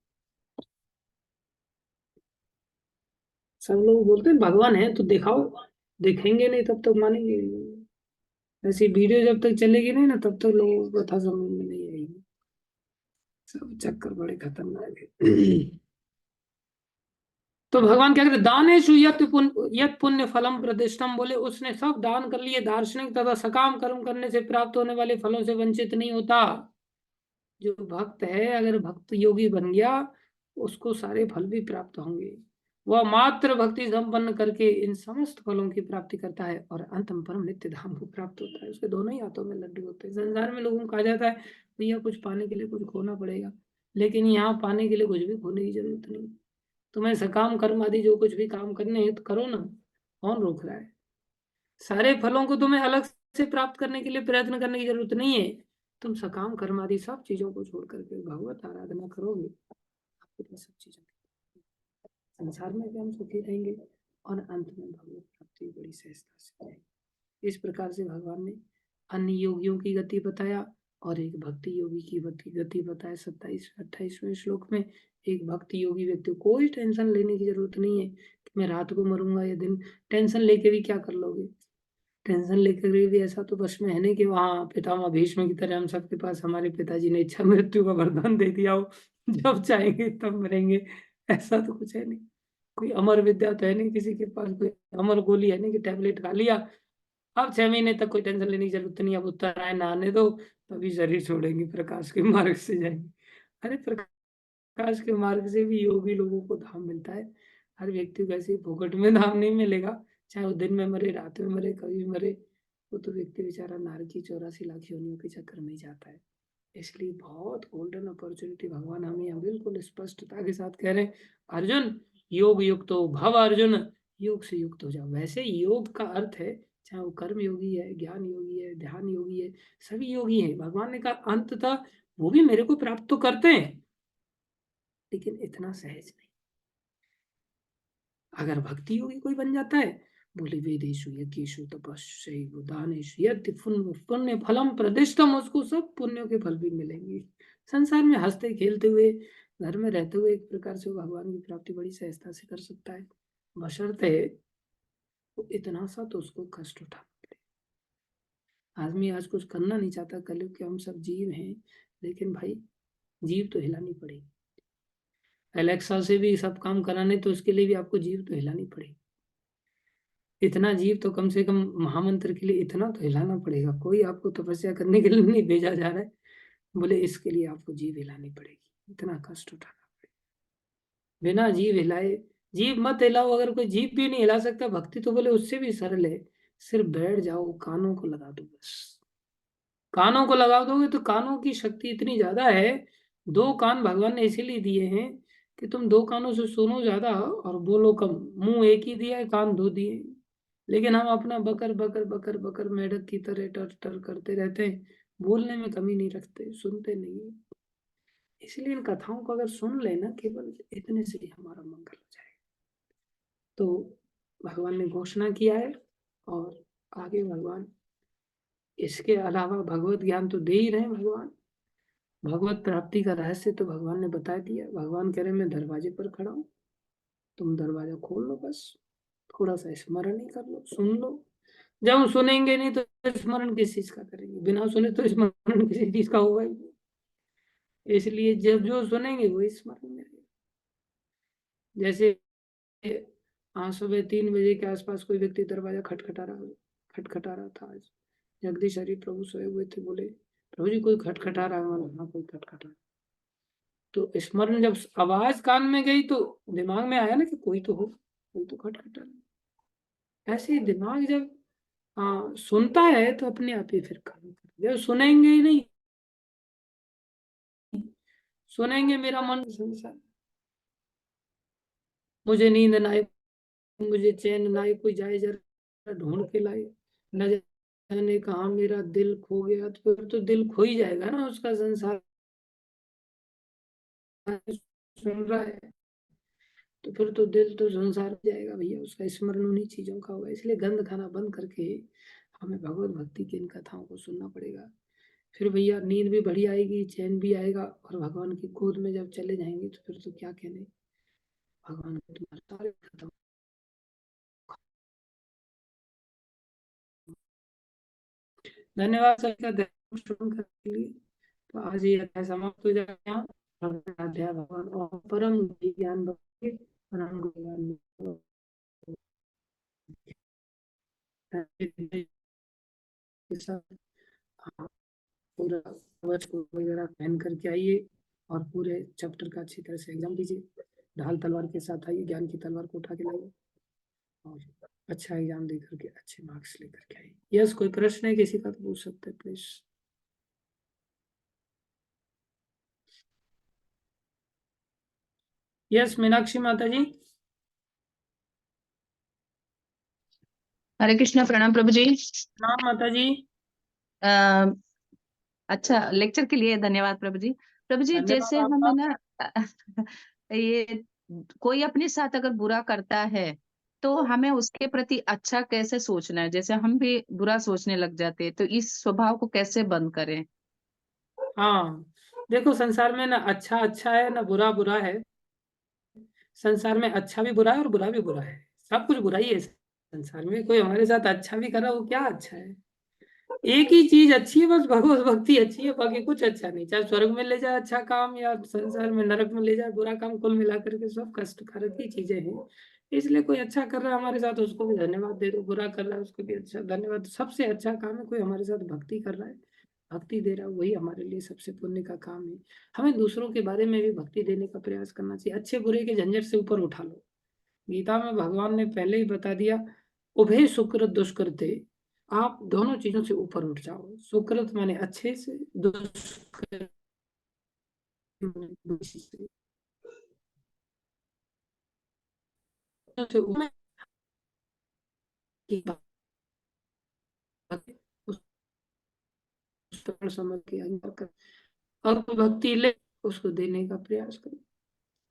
सब लोग बोलते हैं भगवान है तो दिखाओ, देखेंगे नहीं तब तक मानेंगे नहीं। ऐसी वीडियो जब तक चलेगी नहीं ना तब तक लोगों को कथा समझ में नहीं आएगी। सब चक्कर बड़े खतरनाक है। तो भगवान क्या कहते, दानेषु यत् पुण्य फलम प्रतिष्ठम, बोले उसने सब दान कर लिए, दार्शनिक तथा सकाम कर्म करने से प्राप्त होने वाले फलों से वंचित नहीं होता। जो भक्त है अगर भक्त योगी बन गया उसको सारे फल भी प्राप्त होंगे। वह मात्र भक्ति संपन्न करके इन समस्त फलों की प्राप्ति करता है और अंत में परम नित्य धाम को प्राप्त होता है। उसके दोनों ही हाथों में लड्डू होते हैं। संसार में लोगों को कहा जाता है भैया कुछ पाने के लिए कुछ खोना पड़ेगा, लेकिन यहाँ पाने के लिए कुछ भी खोने की जरूरत नहीं। तुम्हें सकाम कर्म आदि जो कुछ भी काम करने हैं तो करो ना, कौन रोक रहा है। सारे फलों को तुम्हें अलग से प्राप्त करने के लिए प्रयत्न करने की जरूरत नहीं है। तुम सकाम कर्म आदि सब चीजों को छोड़ करके भगवत आराधना करोगे, आपके पास सब चीजें, संसार में भी हम सुखी रहेंगे और अंत में भगवत प्राप्ति बड़ी सहजता से होगी। इस प्रकार से भगवान ने अन्य योगियों की गति बताया और एक भक्ति योगी की गति बताया। 27-28वें श्लोक में एक भक्ति योगी व्यक्ति को कोई टेंशन लेने की जरूरत नहीं है कि मैं रात को मरूंगा या दिन। टेंशन लेके भी क्या कर लोगे, टेंशन लेकर भी ऐसा तो बस में है नहीं कि वहाँ पितामह भीष्म की तरह हम सबके पास हमारे पिताजी ने इच्छा मृत्यु का वरदान दे दिया हो, जब चाहेंगे तब मरेंगे। ऐसा तो कुछ है नहीं, कोई अमर विद्या तो है नहीं किसी के पास, कोई अमर गोली है नहीं कि टैबलेट खा लिया अब 6 महीने तक कोई टेंशन लेने की जरूरत नहीं, अब उत्तरायण नहाने दो तभी शरीर छोड़ेंगे, प्रकाश के मार्ग से जाएंगे। अरे प्रकाश के मार्ग से भी योगी लोगों को धाम मिलता है। हर व्यक्ति को ऐसे फोकट में धाम नहीं मिलेगा, चाहे वो दिन में मरे रात में मरे कभी मरे, वो तो व्यक्ति बेचारा नारकी की 84 लाख योनियों के चक्कर में ही जाता है। इसलिए बहुत गोल्डन अपॉर्चुनिटी भगवान हमें यहाँ बिल्कुल स्पष्टता के साथ कह रहे हैं, अर्जुन योग युक्त हो भव, अर्जुन योग से युक्त हो जाओ। वैसे योग का अर्थ है चाहे वो कर्म योगी है, ज्ञान योगी है, ध्यान योगी है, सभी योगी हैं। भगवान ने कहा अंत था वो भी मेरे को प्राप्त तो करते हैं लेकिन इतना सहज नहीं। अगर भक्ति योगी कोई बन जाता है, बोले वेदेशु यज्ञेशु तपस्यैव दानेषु यद्य पुण्य फलम प्रदिष्टम, उसको सब पुण्यों के फल भी मिलेंगे। संसार में हंसते खेलते हुए घर में रहते हुए एक प्रकार से भगवान की प्राप्ति बड़ी सहजता से कर सकता है, बशर्ते तो इतना सा तो उसको कष्ट उठाना पड़े। आदमी आज कुछ करना नहीं चाहता, कलयुग के हम सब जीव हैं, लेकिन भाई जीव तो हिलानी पड़ेगी। एलेक्सा से भी सब काम कराने तो उसके लिए भी आपको जीव तो हिलानी पड़ेगी। इतना जीव तो कम से कम महामंत्र के लिए इतना तो हिलाना पड़ेगा। कोई आपको तपस्या करने के लिए नहीं भेजा जा रहा है, बोले इसके लिए आपको जीव हिलानी पड़ेगी, इतना कष्ट उठाना पड़ेगा। बिना जीव हिलाए, जीव मत हिलाओ, अगर कोई जीव भी नहीं हिला सकता भक्ति तो बोले उससे भी सरल है, सिर्फ बैठ जाओ कानों को लगा दो बस। कानों को लगा दोगे तो कानों की शक्ति इतनी ज्यादा है। 2 कान भगवान ने इसीलिए दिए हैं कि तुम 2 कानों से सुनो ज्यादा और बोलो कम। मुंह एक ही दिया है, कान 2 दिए, लेकिन हम अपना बकर बकर बकर बकर मेढक की तरह टर टर करते रहते हैं, बोलने में कमी नहीं रखते, सुनते नहीं। इसलिए इन कथाओं को अगर सुन लेना केवल इतने से ही हमारा मंगल हो जाएगा। तो भगवान ने घोषणा किया है और आगे भगवान इसके अलावा भगवत ज्ञान तो दे ही रहे हैं। भगवान भगवत प्राप्ति का रहस्य तो भगवान ने बता दिया। भगवान कह रहे मैं दरवाजे पर खड़ा हूँ, तुम दरवाजा खोल लो, बस थोड़ा सा स्मरण ही कर लो, सुन लो। जब हम सुनेंगे नहीं तो स्मरण किस चीज का करेंगे, बिना सुने तो स्मरण किसी चीज का होगा ही नहीं। इसलिए जब जो सुनेंगे वो स्मरण में रहेगा। जैसे आज सुबह 3 बजे के आसपास कोई व्यक्ति दरवाजा खटखटा रहा था। आज जगदीश हरि प्रभु सोए हुए थे, बोले प्रभु जी कोई खटखटा रहा है। मैंने, हाँ कोई खटखटा। तो स्मरण जब आवाज कान में गई तो दिमाग में आया ना कि कोई तो हो, कोई तो खटखटा रहा है। ऐसे ही दिमाग जब हाँ, सुनता है तो अपने आप ही फिर काम कर, जब सुनेंगे ही नहीं, सुनेंगे मेरा मन संसार, मुझे नींद ना आए, मुझे चैन ना आए, कोई जाए जरा ढूंढ के लाए, न जाने कहाँ मेरा दिल खो गया, तो फिर तो दिल खो ही जाएगा ना उसका, संसार सुन रहा है तो फिर तो दिल तो संसार हो जाएगा भैया, उसका स्मरण उन्हीं चीजों का होगा। इसलिए गंद खाना बंद करके हमें भगवत भक्ति की इन कथाओं को सुनना पड़ेगा। फिर भैया नींद भी बढ़िया आएगी, चैन भी आएगा, और भगवान की गोद में जब चले जाएंगे तो फिर तो क्या कहने, भगवान को तुम्हारे सारे खत्म। धन्यवाद सबका ध्यान श्रवण करने के लिए। तो आज ये अध्याय समाप्त हो जाएगा यहाँ। अगला अध्याय भगवान और परम ज्ञान बख्शे, परम ज्ञान के साथ आप पूरा कवच को वगैरह पहन करके आइए, और पूरे चैप्टर का अच्छी तरह से एग्जाम दीजिए। ढाल तलवार के साथ आइए, ज्ञान की तलवार को उठा के लाइए, और अच्छा एग्जाम दे करके अच्छे मार्क्स लेकर के आइए। यस, कोई प्रश्न है किसी का तो पूछ सकते हैं प्लीज। यस, मीनाक्षी माता जी। हरे कृष्णा, प्रणाम प्रभु जी। नाम माता जी। अ, अच्छा, लेक्चर के लिए धन्यवाद प्रभु जी। प्रभु जी, धन्यवाद जैसे हमें आपका। ना ये कोई अपने साथ अगर बुरा करता है तो हमें उसके प्रति अच्छा कैसे सोचना है? जैसे हम भी बुरा सोचने लग जाते हैं, तो इस स्वभाव को कैसे बंद करें? हाँ, देखो संसार में ना अच्छा अच्छा है ना बुरा बुरा है। संसार में अच्छा भी बुरा है और बुरा भी बुरा है, सब कुछ बुरा ही है संसार में। कोई हमारे साथ अच्छा भी कर रहा है, वो क्या अच्छा है? एक ही चीज अच्छी है, बस भगवत भक्ति अच्छी है, बाकी कुछ अच्छा नहीं। चाहे स्वर्ग में ले जाए अच्छा काम, या संसार में नरक में ले जाए बुरा काम, कुल मिला करके सब कष्टकारक ही चीजें हैं। इसलिए कोई अच्छा कर रहा है हमारे साथ, उसको भी धन्यवाद दे दो, बुरा कर रहा है उसको भी अच्छा धन्यवाद। सबसे अच्छा काम है कोई हमारे साथ भक्ति कर रहा है, भक्ति दे रहा है, वही हमारे लिए सबसे पुण्य का काम है। हमें दूसरों के बारे में भी भक्ति देने का प्रयास करना चाहिए। अच्छे बुरे के झंझट से ऊपर उठा लो। गीता में भगवान ने पहले ही बता दिया, उभय सुकृत दुष्कृते, आप दोनों चीजों से ऊपर उठ जाओ। सुकृत माने अच्छे से, दुष्कृत माने बुरी से। ऊपर की बात उस पर समझ के अंदर कर, और कोई भक्ति ले उसको देने का प्रयास करो।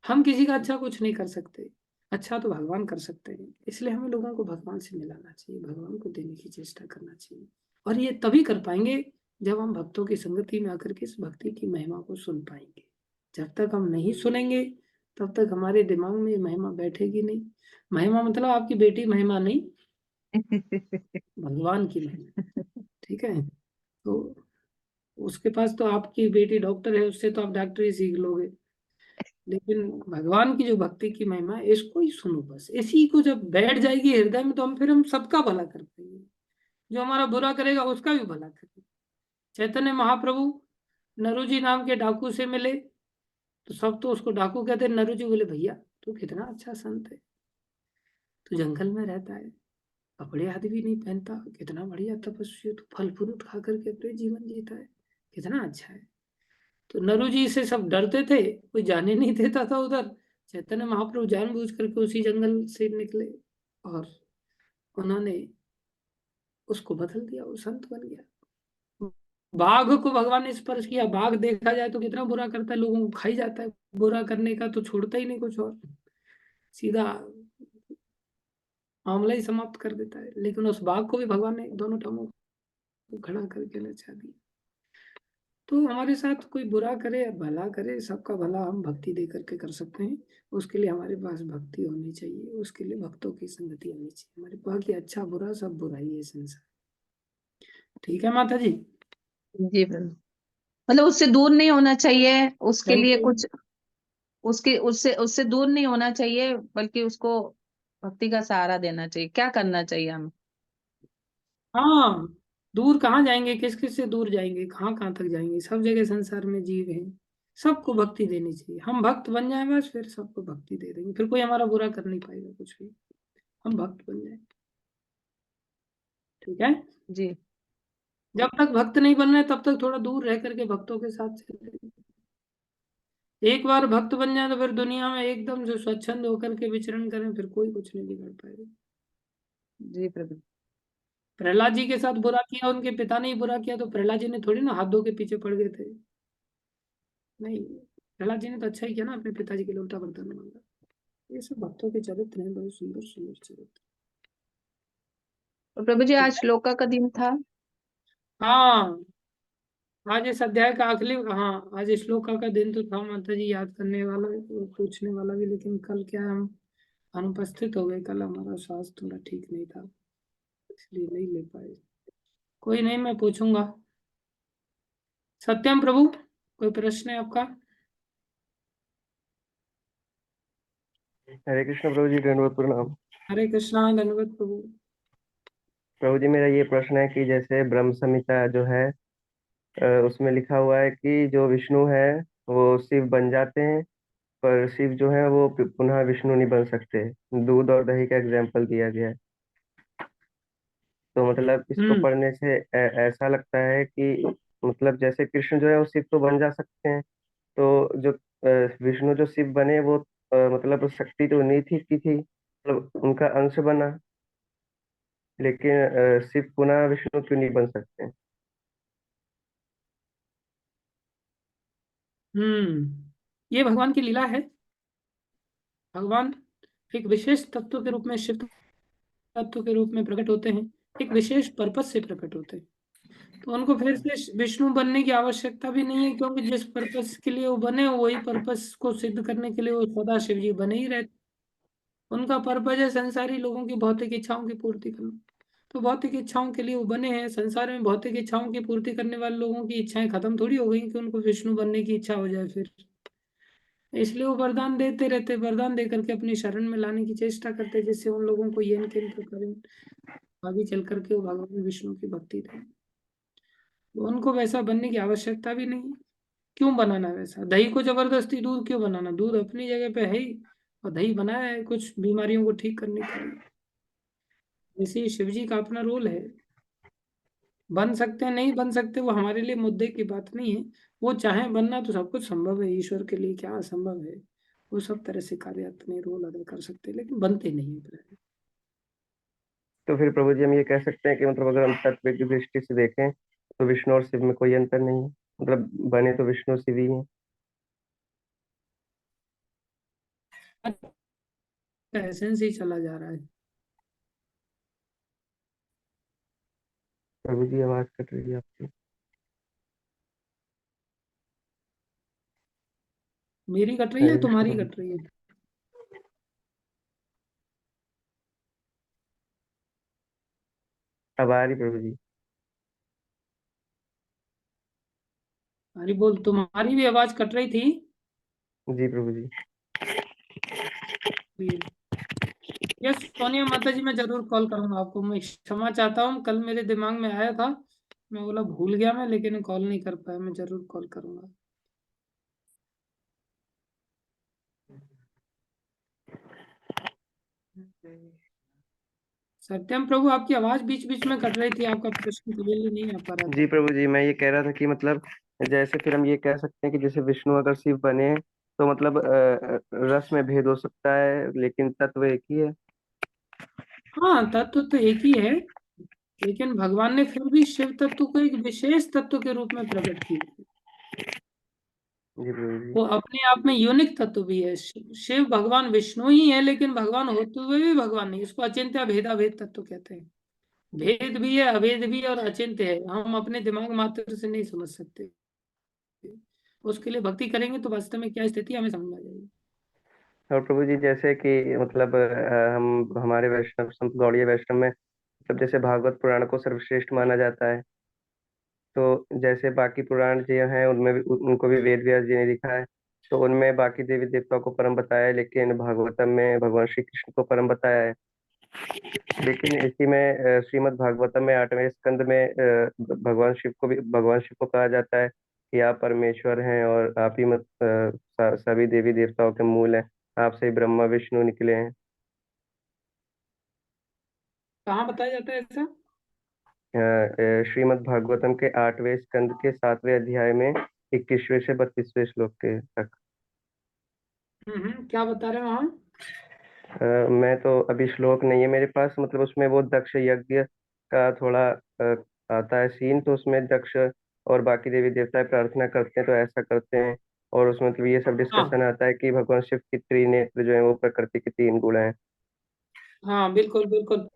हम किसी का अच्छा कुछ नहीं कर सकते, अच्छा तो भगवान कर सकते हैं। इसलिए हमें लोगों को भगवान से मिलाना चाहिए, भगवान को देने की चेष्टा करना चाहिए। और ये तभी कर पाएंगे जब हम भक्तों की संगति में आकर के इस भक्ति की महिमा को सुन पाएंगे। जब तक हम नहीं सुनेंगे तब तक हमारे दिमाग में ये महिमा बैठेगी नहीं। महिमा मतलब आपकी बेटी महिमा नहीं, भगवान की महिमा। ठीक है, तो उसके पास तो आपकी बेटी डॉक्टर है, उससे तो आप डॉक्टरी सीख लोगे, लेकिन भगवान की जो भक्ति की महिमा है इसको ही सुनो। बस इसी को जब बैठ जाएगी हृदय में, तो हम सबका भला कर पाएंगे। जो हमारा बुरा करेगा उसका भी भला करेंगे। चैतन्य महाप्रभु नरु जी नाम के डाकू से मिले, तो सब तो उसको डाकू कहते। नरु जी बोले, भैया तू कितना अच्छा संत है, तू जंगल में रहता है, कपड़े आदि भी नहीं पहनता, कितना बढ़िया तपस्वी है, तू फल फ्रूट खा करके अपने जीवन जीता है, कितना अच्छा है। तो नरु जी से सब डरते थे, कोई जाने नहीं देता था उधर। चैतन्य महाप्रभु जानबूझ करके उसी जंगल से निकले, और उन्होंने उसको बदल दिया, वो संत बन गया। बाघ को भगवान ने स्पर्श किया, बाघ देखा जाए तो कितना बुरा करता है, लोगों को खाई जाता है, बुरा करने का तो छोड़ता ही नहीं कुछ, और सीधा मामला ही समाप्त कर देता है। लेकिन उस बाघ को भी भगवान ने दोनों टांगों को खड़ा करके नचा दिया। तो हमारे साथ कोई बुरा करे या भला करे, सबका भला हम भक्ति दे करके कर सकते हैं। उसके लिए हमारे पास भक्ति होनी चाहिए, उसके लिए भक्तों की संगति होनी चाहिए हमारे पास। कि अच्छा बुरा सब बुरा ही है संसार। ठीक है माता जी। जी प्रभु। मतलब उससे दूर नहीं होना चाहिए, उसके थैंक लिए यू। कुछ उसके उससे उससे दूर नहीं होना चाहिए, बल्कि उसको भक्ति का सहारा देना चाहिए। क्या करना चाहिए हमें? हाँ, दूर कहाँ जाएंगे, किस किस से दूर जाएंगे, कहाँ कहाँ तक जाएंगे, सब जगह संसार में जीव हैं। सबको भक्ति देनी चाहिए, हम भक्त बन जाए बस, फिर सबको भक्ति दे देंगे, फिर कोई हमारा बुरा कर नहीं पाएगा कुछ भी। हम भक्त बन जाए। ठीक है। जी। जब तक भक्त नहीं बन रहे तब तक थोड़ा दूर रह करके भक्तों के साथ चले। एक बार भक्त बन जाए तो फिर दुनिया में एकदम से स्वच्छंद होकर के विचरण करें, फिर कोई कुछ नहीं बिगड़ पाएगा। जी प्रभु। प्रहलाद जी के साथ बुरा किया, उनके पिता ने ही बुरा किया, तो प्रहलाद जी ने थोड़ी ना हाथ धो के पीछे पड़ गए थे। नहीं, प्रहलाद जी ने तो अच्छा ही किया ना, अपने पिताजी के लिए उल्टा वरदान मांगा। ये सब भक्तों के चरित्र हैं, बड़े सुंदर सुंदर चरित्र। तो प्रभु जी ठीक आज है। श्लोका का दिन था। हाँ, आज इस अध्याय का आखिरी, हाँ आज श्लोका का दिन तो था माता जी, याद करने वाला पूछने वाला भी, लेकिन कल क्या है, हम अनुपस्थित हो गए। कल हमारा स्वास्थ्य थोड़ा ठीक नहीं था, इसलिए नहीं ले पाए। कोई नहीं, मैं पूछूंगा। सत्यम प्रभु, कोई प्रश्न है आपका? हरे कृष्ण प्रभु जी, दंडवत प्रणाम। हरे कृष्णा, धन्यवाद प्रभु। प्रभु जी, मेरा ये प्रश्न है कि जैसे ब्रह्म संहिता जो है, उसमें लिखा हुआ है कि जो विष्णु है वो शिव बन जाते हैं, पर शिव जो है वो पुनः विष्णु नहीं बन सकते। दूध और दही का एग्जाम्पल दिया गया है। तो मतलब इसको हम्म। पढ़ने से ऐसा लगता है कि मतलब जैसे कृष्ण जो है वो शिव तो बन जा सकते हैं, तो जो विष्णु जो शिव बने वो मतलब शक्ति तो नीति की थी, मतलब उनका अंश बना, लेकिन शिव पुनः विष्णु क्यों नहीं बन सकते? ये भगवान की लीला है। भगवान एक विशेष तत्व के रूप में, शिव तत्व के रूप में प्रकट होते हैं, एक विशेष पर्पस से प्रकट होते हैं। तो उनको फिर से विष्णु बनने की आवश्यकता भी नहीं है, क्योंकि जिस पर्पस के लिए वो बने वही पर्पस को सिद्ध करने के लिए वो सदा शिव जी बने ही रहते। उनका पर्पस है संसारी लोगों की भौतिक इच्छाओं की पूर्ति करना। तो भौतिक इच्छाओं के लिए वो बने हैं। संसार में भौतिक इच्छाओं की पूर्ति करने वाले लोगों की इच्छाएं खत्म थोड़ी हो गई कि उनको विष्णु बनने की इच्छा हो जाए फिर। इसलिए वो वरदान देते रहते, वरदान दे करके अपनी शरण में लाने की चेष्टा करते, जिससे उन लोगों को ये किन प्रकार आगे चल करके वो भगवान विष्णु की भक्ति दें। तो उनको वैसा बनने की आवश्यकता भी नहीं है। क्यों बनाना वैसा? दही को जबरदस्ती दूध क्यों बनाना? दूध अपनी जगह पे है ही, और दही बनाया है कुछ बीमारियों को ठीक करने के लिए। जैसे ही शिव जी का अपना रोल है। बन सकते हैं नहीं बन सकते वो हमारे लिए मुद्दे की बात नहीं है। वो चाहे बनना तो सब कुछ संभव है, ईश्वर के लिए क्या असंभव है। वो सब तरह से कार्य अपने रोल अदा कर सकते हैं, लेकिन बनते नहीं है प्राय। तो फिर प्रभु जी हम ये कह सकते हैं कि मतलब अगर हम तत्व की दृष्टि से देखें तो विष्णु और शिव में कोई अंतर नहीं है, मतलब बने तो विष्णु शिव ही है। एसेंस ही चला जा रहा है। प्रभु जी आवाज कट रही है आपकी। मेरी कट रही है, हरे कृष्ण तुम्हारी प्रभु कट जी। रही है? अब आ रही प्रभु जी। अरे बोल, तुम्हारी भी आवाज कट रही थी। जी प्रभु जी। यस सोनिया माता जी, मैं जरूर कॉल करूंगा आपको। मैं क्षमा चाहता हूँ, कल मेरे दिमाग में आया था, मैं बोला भूल गया मैं, लेकिन कॉल नहीं कर पाया। मैं जरूर कॉल करूंगा। सत्यम प्रभु, आपकी आवाज बीच बीच में कट रही थी, आपका प्रश्न क्लियरली नहीं आ पा रहा जी था। प्रभु जी, मैं ये कह रहा था कि मतलब जैसे फिर हम ये कह सकते हैं कि जैसे विष्णु अगर शिव बने तो मतलब रस में भेद हो सकता है, लेकिन तत्व एक ही है। हाँ, तत्व तो एक ही है, लेकिन भगवान ने फिर भी शिव तत्व को एक विशेष तत्व के रूप में प्रकट किया। जी प्रभु जी। वो अपने आप में यूनिक तत्व भी है। शिव भगवान विष्णु ही है, लेकिन भगवान होते हुए भी भगवान नहीं। इसको अचिंत्य भेदा भेद तत्व कहते हैं। भेद भी है, अभेद भी है, और अचिंत्य है। हम अपने दिमाग मात्र से नहीं समझ सकते। उसके लिए भक्ति करेंगे तो वास्तव में क्या स्थिति हमें समझ में आ जाएगी। और प्रभु जी जैसे कि मतलब हम हमारे वैष्णव संत गौड़ीय वैष्णव में मतलब जैसे भागवत पुराण को सर्वश्रेष्ठ माना जाता है, तो जैसे बाकी पुराण जो हैं उनमें भी उनको भी वेद व्यास जी ने लिखा है, तो उनमें बाकी देवी देवताओं को परम बताया है, लेकिन भागवतम में भगवान श्री कृष्ण को परम बताया है। लेकिन इसी में श्रीमद् भागवतम में 8वें स्कंद में भगवान शिव को कहा जाता है कि आप परमेश्वर हैं और आप ही सभी देवी देवताओं के मूल हैं, आपसे ही ब्रह्मा विष्णु निकले हैं। कहाँ बताया जाता है ऐसा? श्रीमद् भागवतम के 8वें स्कंद के 7वें अध्याय में 21वें से 32वें श्लोक के तक। क्या बता रहे हो हम? मैं तो अभी श्लोक नहीं है मेरे पास, मतलब उसमें वो दक्ष यज्ञ का थोड़ा आता है सीन, तो उसमें दक्ष और बाकी देवी देवता प्रार्थना करते हैं तो ऐसा करते हैं, और उसमें मतलब ये सब डिस्कशन आता है कि भगवान शिव की त्रिनेत्र जो है वो प्रकृति के 3 गुण हैं। हाँ, बिल्कुल बिल्कुल।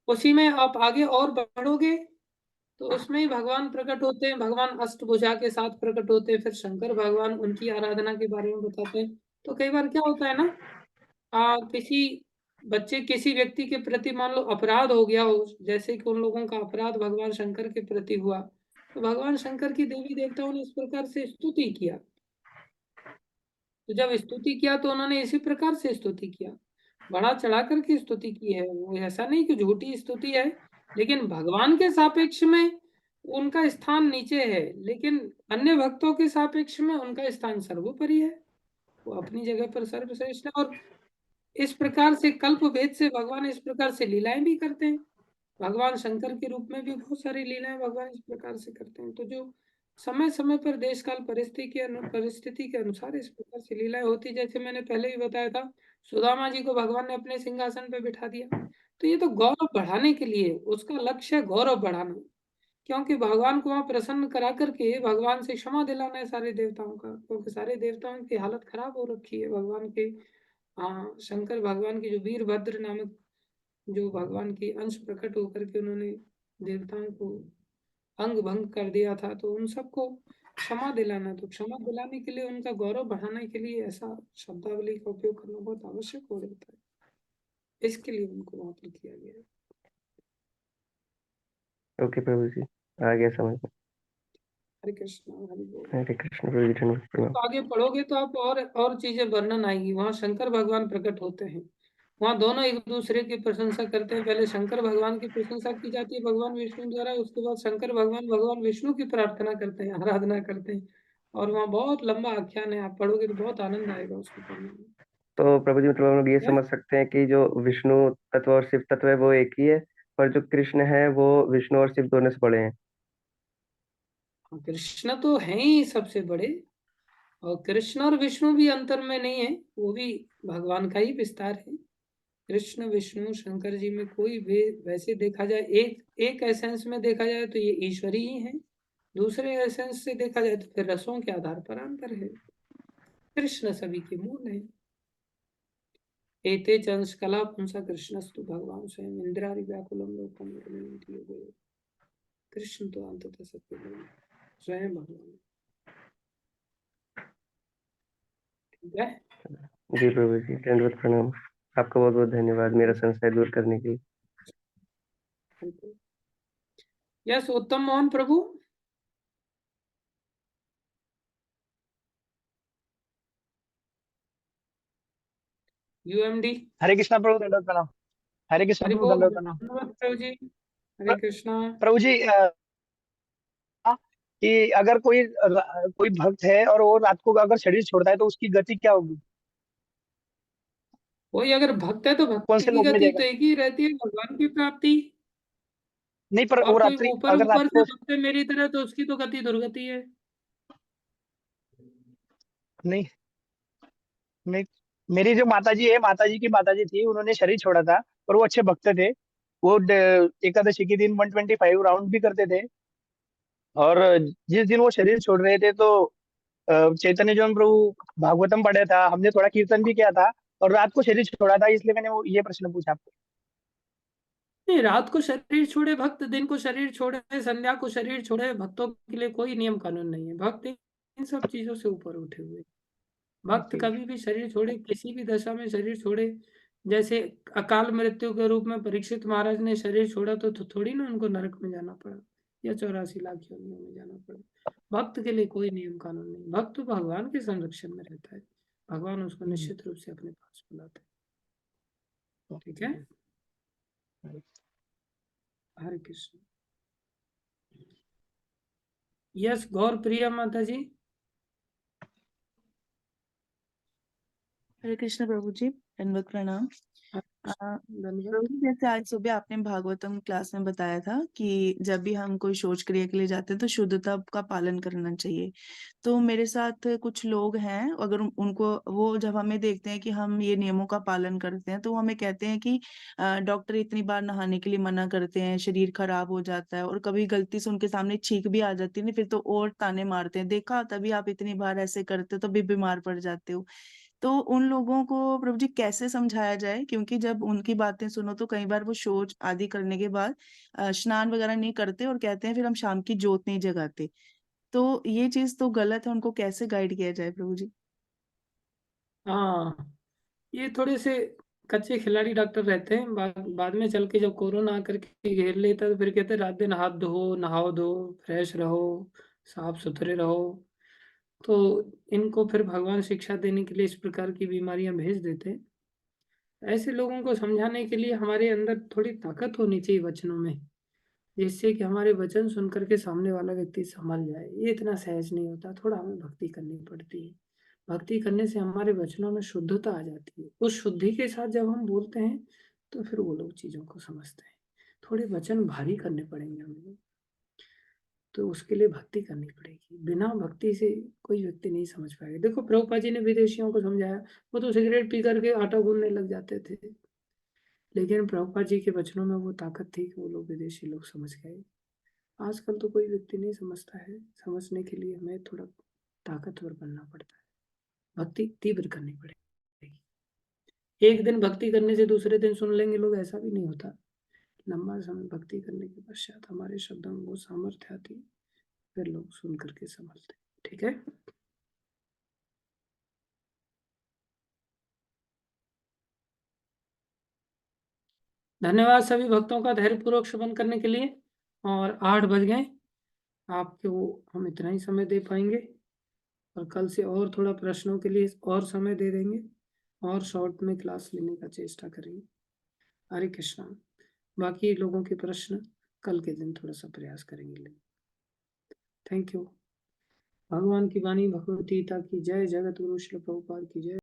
उसी में आप आगे और बढ़ोगे तो उसमें ही भगवान प्रकट होते हैं, भगवान अष्टभुजा के साथ प्रकट होते हैं, फिर शंकर भगवान उनकी आराधना के बारे में बताते हैं। तो कई बार क्या होता है ना, किसी बच्चे किसी व्यक्ति के प्रति मान लो अपराध हो गया हो, जैसे कि उन लोगों का अपराध भगवान शंकर के प्रति हुआ, तो भगवान शंकर की देवी देवताओं ने इस प्रकार से स्तुति किया। तो जब स्तुति किया तो उन्होंने इसी प्रकार से स्तुति किया, बढ़ा चढ़ा करके स्तुति की है। वो ऐसा नहीं कि झूठी स्तुति है, लेकिन भगवान के सापेक्ष में उनका स्थान नीचे है, लेकिन अन्य भक्तों के सापेक्ष में उनका स्थान सर्वोपरि है। वो अपनी जगह पर सर्वश्रेष्ठ है। और इस प्रकार से कल्प भेद से भगवान इस प्रकार से लीलाएं भी करते हैं। भगवान शंकर के रूप में भी बहुत सारी लीलाएं भगवान इस प्रकार से करते हैं। तो जो समय समय पर देश काल परिस्थिति के अनुसार इस प्रकार से लीलाएं होती, जैसे मैंने पहले भी बताया था, सुदामा जी को भगवान ने अपने सिंहासन पर बिठा दिया। तो ये तो गौरव बढ़ाने के लिए, उसका लक्ष्य है गौरव बढ़ाना, क्योंकि भगवान को वहां प्रसन्न करा करके भगवान से क्षमा दिलाना है सारे देवताओं का, क्योंकि सारे देवताओं की हालत खराब हो रखी है। भगवान के शंकर भगवान की जो वीरभद्र नामक जो भगवान की अंश प्रकट होकर के उन्होंने देवताओं को अंग भंग कर दिया था, तो उन सबको क्षमा दिलाना, तो क्षमा दिलाने के लिए, उनका गौरव बढ़ाने के लिए ऐसा शब्दावली का उपयोग करना बहुत आवश्यक हो जाता है। इसके लिए उनको वहां पर किया गया है। ओके प्रभु जी, आ गया समझ में। हरे कृष्ण हरि बोल। हरे कृष्ण प्रभु जी, धन्यवाद प्रणाम। तो आगे पढ़ोगे तो आप और चीजें वर्णन आएगी। वहां शंकर भगवान प्रकट होते हैं, वहां दोनों एक दूसरे की प्रशंसा करते हैं। पहले शंकर भगवान की प्रशंसा की जाती है भगवान विष्णु द्वारा, उसके बाद शंकर भगवान भगवान विष्णु की प्रार्थना करते हैं, आराधना करते हैं। और वहाँ बहुत लंबा आख्यान है, आप पढ़ोगे तो बहुत आनंद आएगा उसको पढ़ने में। तो प्रभु जी मतलब हम लोग ये क्या? समझ सकते हैं कि जो विष्णु तत्व और शिव तत्व है वो एक ही है, पर जो कृष्ण है वो विष्णु और शिव दोनों से बड़े हैं। कृष्ण तो है ही सबसे बड़े, और कृष्ण और विष्णु भी अंतर में नहीं है, वो भी भगवान का ही विस्तार है। कृष्ण विष्णु शंकर जी में कोई भी वैसे देखा जाए, एक एक एसेंस में देखा जाए तो ये ईश्वरी ही है, दूसरे एसेंस से देखा जाए तो फिर रसों के आधार पर अंतर है। कृष्ण सभी के मूल है। एते च अंश कला पुंसा कृष्णस्तु भगवान स्वयं इंद्रादि व्याकुलम लोकम निर्मिति योगे। कृष्ण तो अंततः सबके मूल है, स्वयं भगवान। ठीक है। जी प्रभु जी, धन्यवाद प्रणाम। आपका बहुत बहुत धन्यवाद मेरा संशय दूर करने के लिए। यस उत्तम मोहन प्रभु। यूएमडी। हरे कृष्णा प्रभु, दंडवत प्रणाम। हरे कृष्णा हरि प्रभु, बोल। दंडवत प्रणाम। धन्यवाद प्रभु जी। हरे कृष्णा। प्रभु जी, कि अगर कोई भक्त है और वो रात को अगर शरीर छोड़ता है तो उसकी गति क्या होगी? कोई अगर भक्त है तो कौन भक्ति से की लोक में गति तो जाएगा? एक ही रहती है, भगवान की प्राप्ति। नहीं, पर और वो कोई रात्रि ऊपर अगर रात ऊपर से को भक्त है मेरी तरह, तो उसकी तो गति दुर्गति है। नहीं, मैं मेरी जो माता जी की माता जी थी, उन्होंने शरीर छोड़ा था, और वो अच्छे भक्त थे। वो एकादशी के दिन 125 राउंड भी करते थे। और जिस दिन वो शरीर छोड़ रहे थे तो चैतन्य जो प्रभु भागवतम पढ़ा था, हमने थोड़ा कीर्तन भी किया था, और रात को शरीर छोड़ा था, इसलिए मैंने वो ये प्रश्न पूछा आपको। नहीं, रात को शरीर छोड़े भक्त, दिन को शरीर छोड़े, संध्या को शरीर छोड़े, भक्तों के लिए कोई नियम कानून नहीं है। भक्त इन सब चीजों से ऊपर उठे हुए। भक्त कभी भी शरीर छोड़े, किसी भी दशा में शरीर छोड़े, जैसे अकाल मृत्यु के रूप में परीक्षित महाराज ने शरीर छोड़ा तो थोड़ी ना उनको नरक में जाना पड़ा या 84 लाख योनियों में जाना पड़ा। भक्त के लिए कोई नियम कानून नहीं। भक्त तो भगवान के संरक्षण में रहता है, भगवान उसको निश्चित रूप से अपने पास बुलाते हैं। ठीक है। हरे कृष्ण। यस गौर प्रिया माता जी। हरे कृष्ण प्रभु जी, दंडवत प्रणाम। धन्यवाद। प्रभु जी, जैसे आज सुबह आपने भागवतम क्लास में बताया था कि जब भी हम कोई शौच क्रिया के लिए जाते हैं तो शुद्धता का पालन करना चाहिए। तो मेरे साथ कुछ लोग हैं, अगर उनको वो जब हमें देखते हैं कि हम ये नियमों का पालन करते हैं तो वो हमें कहते हैं कि डॉक्टर इतनी बार नहाने के लिए मना करते हैं, शरीर खराब हो जाता है, और कभी गलती से उनके सामने छींक भी आ जाती है ना, फिर तो और ताने मारते हैं, देखा तभी आप इतनी बार ऐसे करते हो तभी बीमार पड़ जाते हो। तो उन लोगों को प्रभु जी कैसे समझाया जाए, क्योंकि जब उनकी बातें सुनो तो कई बार वो शौच आदि करने के बाद स्नान वगैरह नहीं करते और कहते हैं फिर हम शाम की जोत नहीं जगाते। तो ये चीज तो गलत है, उनको कैसे गाइड किया जाए प्रभु जी? हाँ, ये थोड़े से कच्चे खिलाड़ी डॉक्टर रहते हैं। बाद में चल के जब कोरोना आकर के घेर लेता तो फिर कहते हैं रात दिन हाथ धो, नहाओ धो, फ्रेश रहो, साफ सुथरे रहो। तो इनको फिर भगवान शिक्षा देने के लिए इस प्रकार की बीमारियां भेज देते हैं। ऐसे लोगों को समझाने के लिए हमारे अंदर थोड़ी ताकत होनी चाहिए वचनों में, जिससे कि हमारे वचन सुन करके सामने वाला व्यक्ति संभल जाए। ये इतना सहज नहीं होता, थोड़ा हमें भक्ति करनी पड़ती है। भक्ति करने से हमारे वचनों में शुद्धता आ जाती है। उस शुद्धि के साथ जब हम बोलते हैं तो फिर वो लोग चीजों को समझते हैं। थोड़े वचन भारी करने पड़ेंगे हमें, तो उसके लिए भक्ति करनी पड़ेगी। बिना भक्ति से कोई व्यक्ति नहीं समझ पाएगा। देखो प्रभुपाद जी ने विदेशियों को समझाया, वो तो सिगरेट पी करके आटा गूंदने लग जाते थे, लेकिन प्रभुपाद जी के वचनों में वो ताकत थी कि वो लोग विदेशी लोग समझ गए। आजकल तो कोई व्यक्ति नहीं समझता है। समझने के लिए हमें थोड़ा ताकतवर बनना पड़ता है, भक्ति तीव्र करनी पड़ेगी। एक दिन भक्ति करने से दूसरे दिन सुन लेंगे लोग, ऐसा भी नहीं होता। लंबा समय भक्ति करने के पश्चात हमारे शब्दों में वो सामर्थ्य आती है, फिर लोग सुन करके संभलते हैं। ठीक है। धन्यवाद सभी भक्तों का धैर्यपूर्वक श्रवण करने के लिए। और 8 बज गए, आपको हम इतना ही समय दे पाएंगे, और कल से और थोड़ा प्रश्नों के लिए और समय दे देंगे, और शॉर्ट में क्लास लेने का चेष्टा करेंगे। हरे कृष्णा। बाकी लोगों के प्रश्न कल के दिन थोड़ा सा प्रयास करेंगे। Thank you. भगवान की वाणी भगवत गीता की जय। जगत गुरु श्री प्रभुपाद की जय।